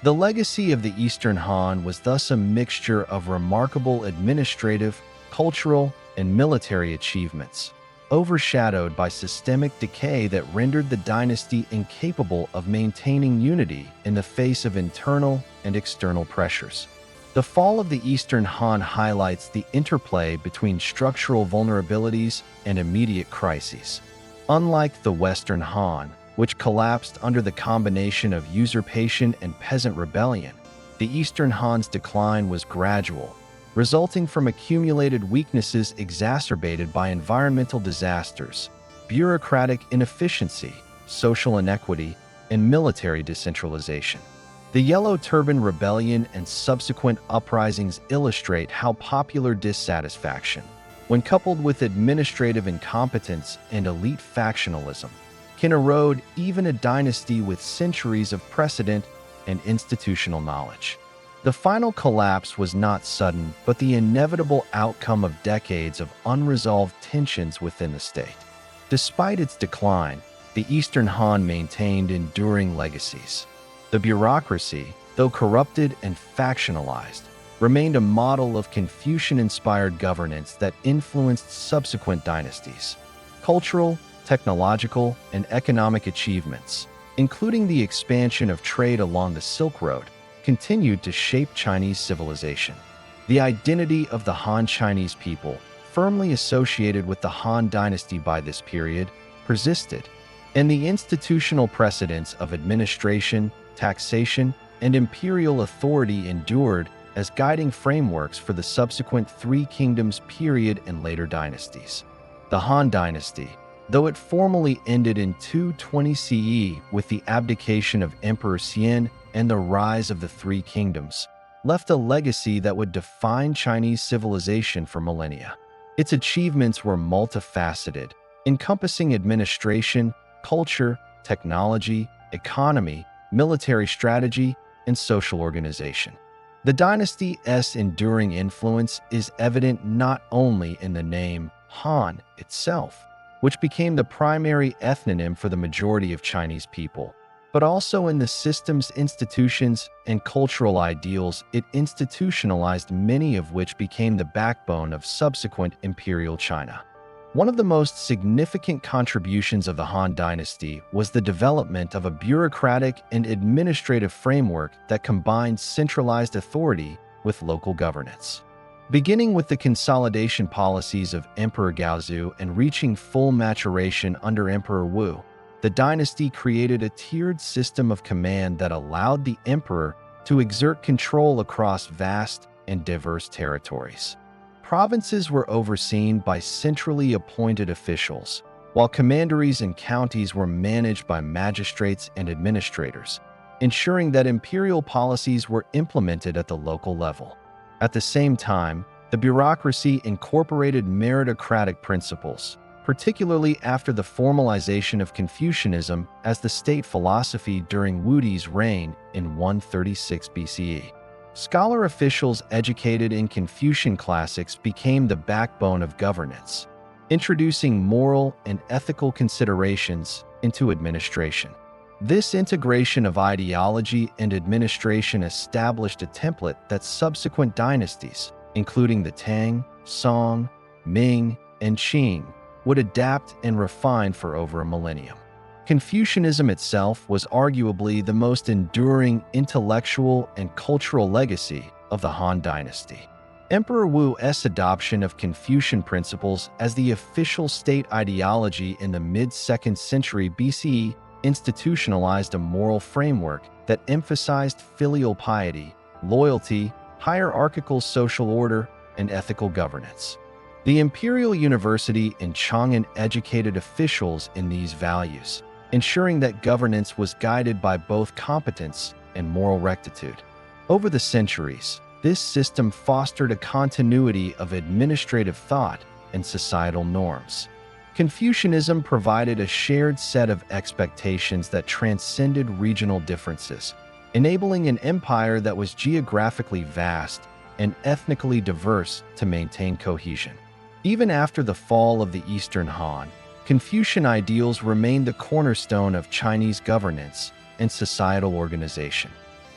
The legacy of the Eastern Han was thus a mixture of remarkable administrative, cultural, and military achievements, overshadowed by systemic decay that rendered the dynasty incapable of maintaining unity in the face of internal and external pressures. The fall of the Eastern Han highlights the interplay between structural vulnerabilities and immediate crises. Unlike the Western Han, which collapsed under the combination of usurpation and peasant rebellion, the Eastern Han's decline was gradual, resulting from accumulated weaknesses exacerbated by environmental disasters, bureaucratic inefficiency, social inequity, and military decentralization. The Yellow Turban Rebellion and subsequent uprisings illustrate how popular dissatisfaction, when coupled with administrative incompetence and elite factionalism, can erode even a dynasty with centuries of precedent and institutional knowledge. The final collapse was not sudden, but the inevitable outcome of decades of unresolved tensions within the state. Despite its decline, the Eastern Han maintained enduring legacies. The bureaucracy, though corrupted and factionalized, remained a model of Confucian-inspired governance that influenced subsequent dynasties. Cultural, technological, and economic achievements, including the expansion of trade along the Silk Road, continued to shape Chinese civilization. The identity of the Han Chinese people, firmly associated with the Han Dynasty by this period, persisted, and the institutional precedents of administration, taxation, and imperial authority endured as guiding frameworks for the subsequent Three Kingdoms period and later dynasties. The Han Dynasty, though it formally ended in 220 CE with the abdication of Emperor Xian and the rise of the Three Kingdoms, left a legacy that would define Chinese civilization for millennia. Its achievements were multifaceted, encompassing administration, culture, technology, economy, military strategy, and social organization. The dynasty's enduring influence is evident not only in the name Han itself, which became the primary ethnonym for the majority of Chinese people, but also in the system's institutions and cultural ideals it institutionalized, many of which became the backbone of subsequent imperial China. One of the most significant contributions of the Han Dynasty was the development of a bureaucratic and administrative framework that combined centralized authority with local governance. Beginning with the consolidation policies of Emperor Gaozu and reaching full maturation under Emperor Wu, the dynasty created a tiered system of command that allowed the emperor to exert control across vast and diverse territories. Provinces were overseen by centrally appointed officials, while commanderies and counties were managed by magistrates and administrators, ensuring that imperial policies were implemented at the local level. At the same time, the bureaucracy incorporated meritocratic principles, particularly after the formalization of Confucianism as the state philosophy during Wudi's reign in 136 BCE. Scholar officials educated in Confucian classics became the backbone of governance, introducing moral and ethical considerations into administration. This integration of ideology and administration established a template that subsequent dynasties, including the Tang, Song, Ming, and Qing, would adapt and refine for over a millennium. Confucianism itself was arguably the most enduring intellectual and cultural legacy of the Han Dynasty. Emperor Wu's adoption of Confucian principles as the official state ideology in the mid-2nd century BCE institutionalized a moral framework that emphasized filial piety, loyalty, hierarchical social order, and ethical governance. The Imperial University in Chang'an educated officials in these values, ensuring that governance was guided by both competence and moral rectitude. Over the centuries, this system fostered a continuity of administrative thought and societal norms. Confucianism provided a shared set of expectations that transcended regional differences, enabling an empire that was geographically vast and ethnically diverse to maintain cohesion. Even after the fall of the Eastern Han, Confucian ideals remained the cornerstone of Chinese governance and societal organization.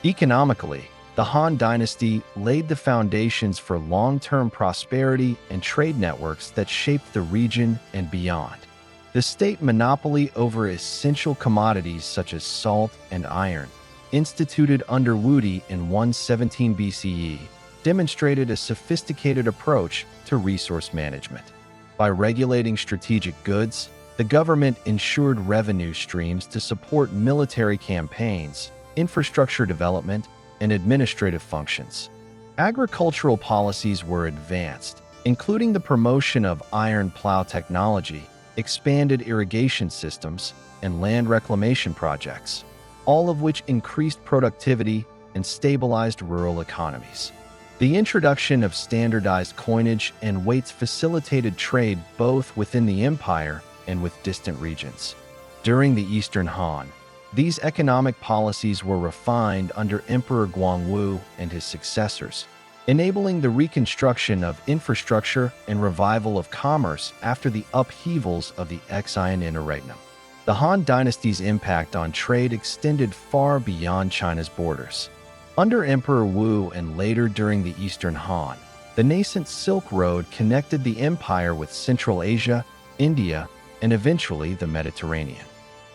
Economically, the Han Dynasty laid the foundations for long-term prosperity and trade networks that shaped the region and beyond. The state monopoly over essential commodities such as salt and iron, instituted under Wudi in 117 BCE, demonstrated a sophisticated approach to resource management. By regulating strategic goods, the government ensured revenue streams to support military campaigns, infrastructure development, and administrative functions. Agricultural policies were advanced, including the promotion of iron plow technology, expanded irrigation systems, and land reclamation projects, all of which increased productivity and stabilized rural economies. The introduction of standardized coinage and weights facilitated trade both within the empire and with distant regions. During the Eastern Han, these economic policies were refined under Emperor Guangwu and his successors, enabling the reconstruction of infrastructure and revival of commerce after the upheavals of the Xian interregnum. The Han Dynasty's impact on trade extended far beyond China's borders. Under Emperor Wu and later during the Eastern Han, the nascent Silk Road connected the empire with Central Asia, India, and eventually the Mediterranean.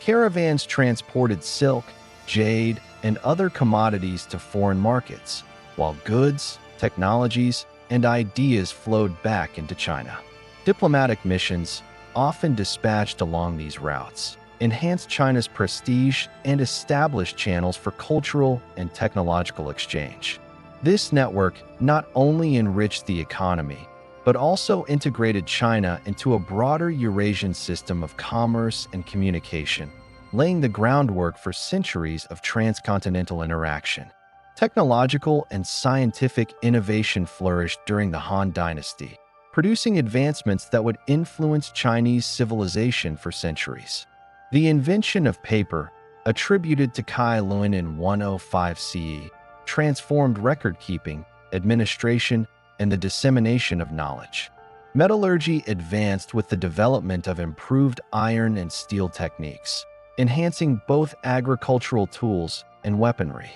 Caravans transported silk, jade, and other commodities to foreign markets, while goods, technologies, and ideas flowed back into China. Diplomatic missions, often dispatched along these routes, enhanced China's prestige and established channels for cultural and technological exchange. This network not only enriched the economy, but also integrated China into a broader Eurasian system of commerce and communication, laying the groundwork for centuries of transcontinental interaction. Technological and scientific innovation flourished during the Han Dynasty, producing advancements that would influence Chinese civilization for centuries. The invention of paper, attributed to Kai Luan in 105 CE, transformed record-keeping, administration, and the dissemination of knowledge. Metallurgy advanced with the development of improved iron and steel techniques, enhancing both agricultural tools and weaponry.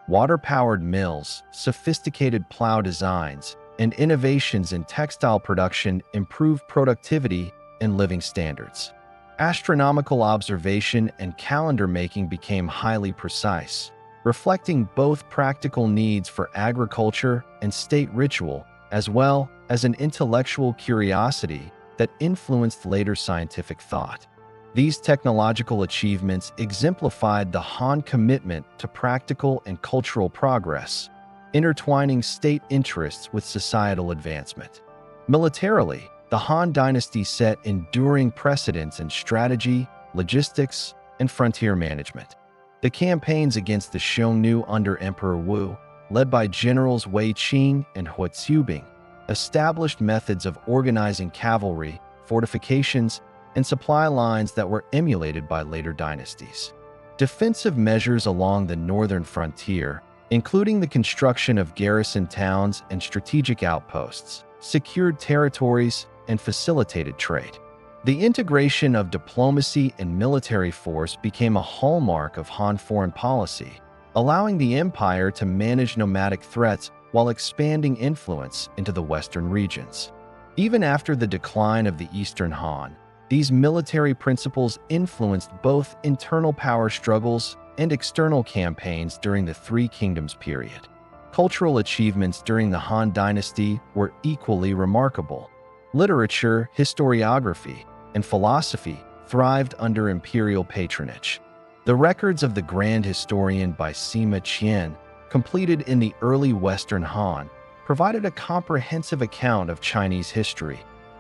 Water-powered mills, sophisticated plow designs, and innovations in textile production improved productivity and living standards. Astronomical observation and calendar making became highly precise, reflecting both practical needs for agriculture and state ritual, as well as an intellectual curiosity that influenced later scientific thought. These technological achievements exemplified the Han commitment to practical and cultural progress, intertwining state interests with societal advancement. Militarily, the Han Dynasty set enduring precedents in strategy, logistics, and frontier management. The campaigns against the Xiongnu under Emperor Wu, led by generals Wei Qing and Hu Zubing, established methods of organizing cavalry, fortifications, and supply lines that were emulated by later dynasties. Defensive measures along the northern frontier, including the construction of garrison towns and strategic outposts, secured territories and facilitated trade. The integration of diplomacy and military force became a hallmark of Han foreign policy, allowing the empire to manage nomadic threats while expanding influence into the western regions. Even after the decline of the Eastern Han, these military principles influenced both internal power struggles and external campaigns during the Three Kingdoms period. Cultural achievements during the Han Dynasty were equally remarkable. Literature, historiography, and philosophy thrived under imperial patronage. The records of the grand historian by Sima Qian, completed in the early Western Han, provided a comprehensive account of Chinese history,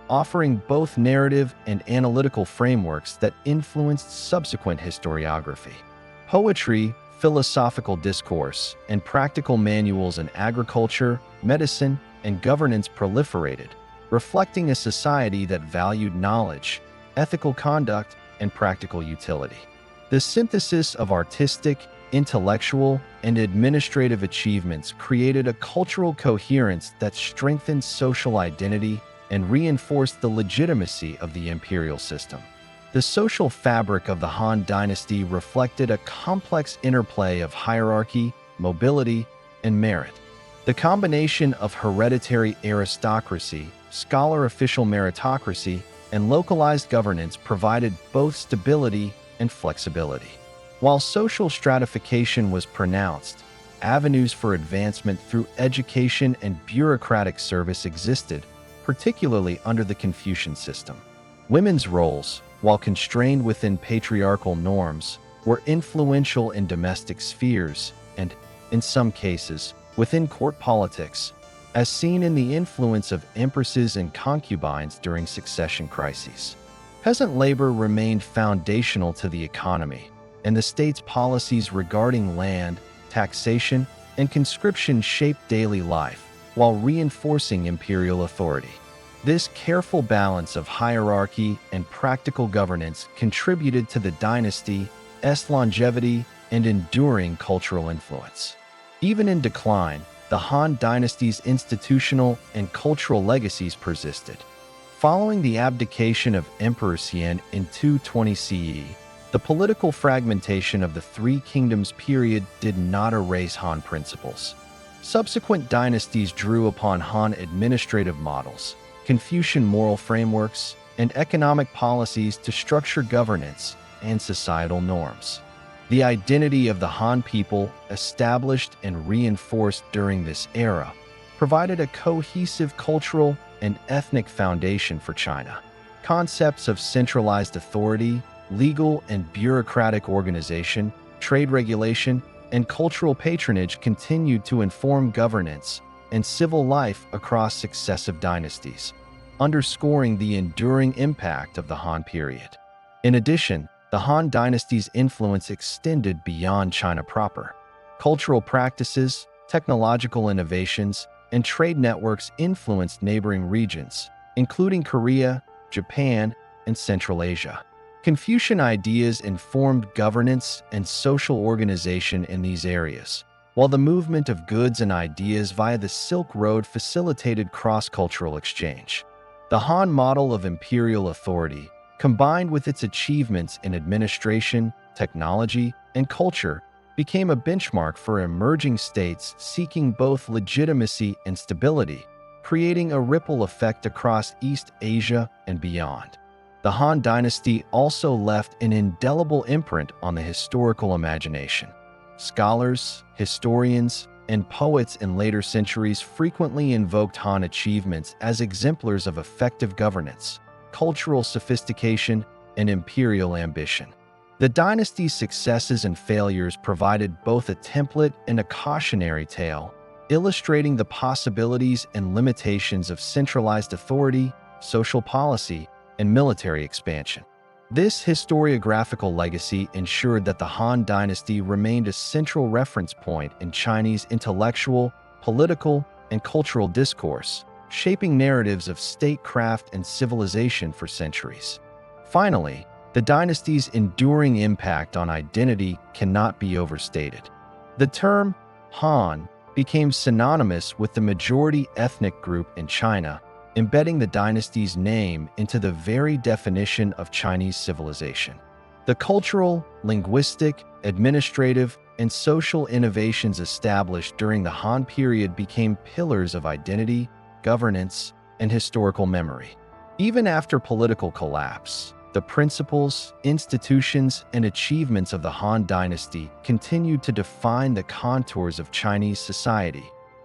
offering both narrative and analytical frameworks that influenced subsequent historiography. Poetry, philosophical discourse, and practical manuals in agriculture, medicine, and governance proliferated, reflecting a society that valued knowledge, ethical conduct, and practical utility. The synthesis of artistic, intellectual, and administrative achievements created a cultural coherence that strengthened social identity and reinforced the legitimacy of the imperial system. The social fabric of the Han Dynasty reflected a complex interplay of hierarchy, mobility, and merit. The combination of hereditary aristocracy, scholar-official meritocracy, and localized governance provided both stability and flexibility. While social stratification was pronounced, avenues for advancement through education and bureaucratic service existed, particularly under the Confucian system. Women's roles, while constrained within patriarchal norms, were influential in domestic spheres and, in some cases, within court politics, as seen in the influence of empresses and concubines during succession crises. Peasant labor remained foundational to the economy, and the state's policies regarding land, taxation, and conscription shaped daily life while reinforcing imperial authority. This careful balance of hierarchy and practical governance contributed to the dynasty's longevity and enduring cultural influence. Even in decline, the Han Dynasty's institutional and cultural legacies persisted. Following the abdication of Emperor Xian in 220 CE, the political fragmentation of the Three Kingdoms period did not erase Han principles. Subsequent dynasties drew upon Han administrative models, Confucian moral frameworks, and economic policies to structure governance and societal norms. The identity of the Han people, established and reinforced during this era, provided a cohesive cultural and ethnic foundation for China. Concepts of centralized authority, legal and bureaucratic organization, trade regulation, and cultural patronage continued to inform governance and civil life across successive dynasties, underscoring the enduring impact of the Han period. In addition, the Han Dynasty's influence extended beyond China proper. Cultural practices, technological innovations, and trade networks influenced neighboring regions, including Korea, Japan, and Central Asia. Confucian ideas informed governance and social organization in these areas, while the movement of goods and ideas via the Silk Road facilitated cross-cultural exchange. The Han model of imperial authority, combined with its achievements in administration, technology, and culture, became a benchmark for emerging states seeking both legitimacy and stability, creating a ripple effect across East Asia and beyond. The Han Dynasty also left an indelible imprint on the historical imagination. Scholars, historians, and poets in later centuries frequently invoked Han achievements as exemplars of effective governance, cultural sophistication, and imperial ambition. The dynasty's successes and failures provided both a template and a cautionary tale, illustrating the possibilities and limitations of centralized authority, social policy, and military expansion. This historiographical legacy ensured that the Han Dynasty remained a central reference point in Chinese intellectual, political, and cultural discourse, shaping narratives of statecraft and civilization for centuries. Finally, the dynasty's enduring impact on identity cannot be overstated. The term Han became synonymous with the majority ethnic group in China, embedding the dynasty's name into the very definition of Chinese civilization. The cultural, linguistic, administrative, and social innovations established during the Han period became pillars of identity, governance, and historical memory. Even after political collapse, the principles, institutions, and achievements of the Han Dynasty continued to define the contours of Chinese society,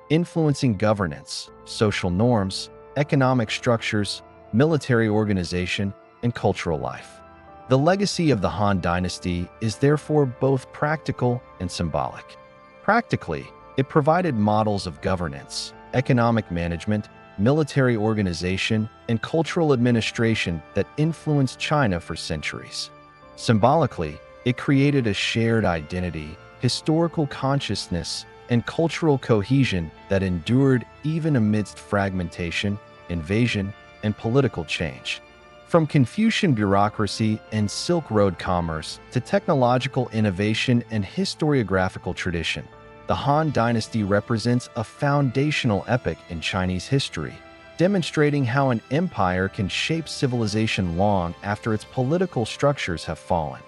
influencing governance, social norms, economic structures, military organization, and cultural life. The legacy of the Han Dynasty is therefore both practical and symbolic. Practically, it provided models of governance, economic management, military organization, and cultural administration that influenced China for centuries. Symbolically, it created a shared identity, historical consciousness, and cultural cohesion that endured even amidst fragmentation, invasion, and political change. From Confucian bureaucracy and Silk Road commerce to technological innovation and historiographical tradition, the Han Dynasty represents a foundational epoch in Chinese history, demonstrating how an empire can shape civilization long after its political structures have fallen.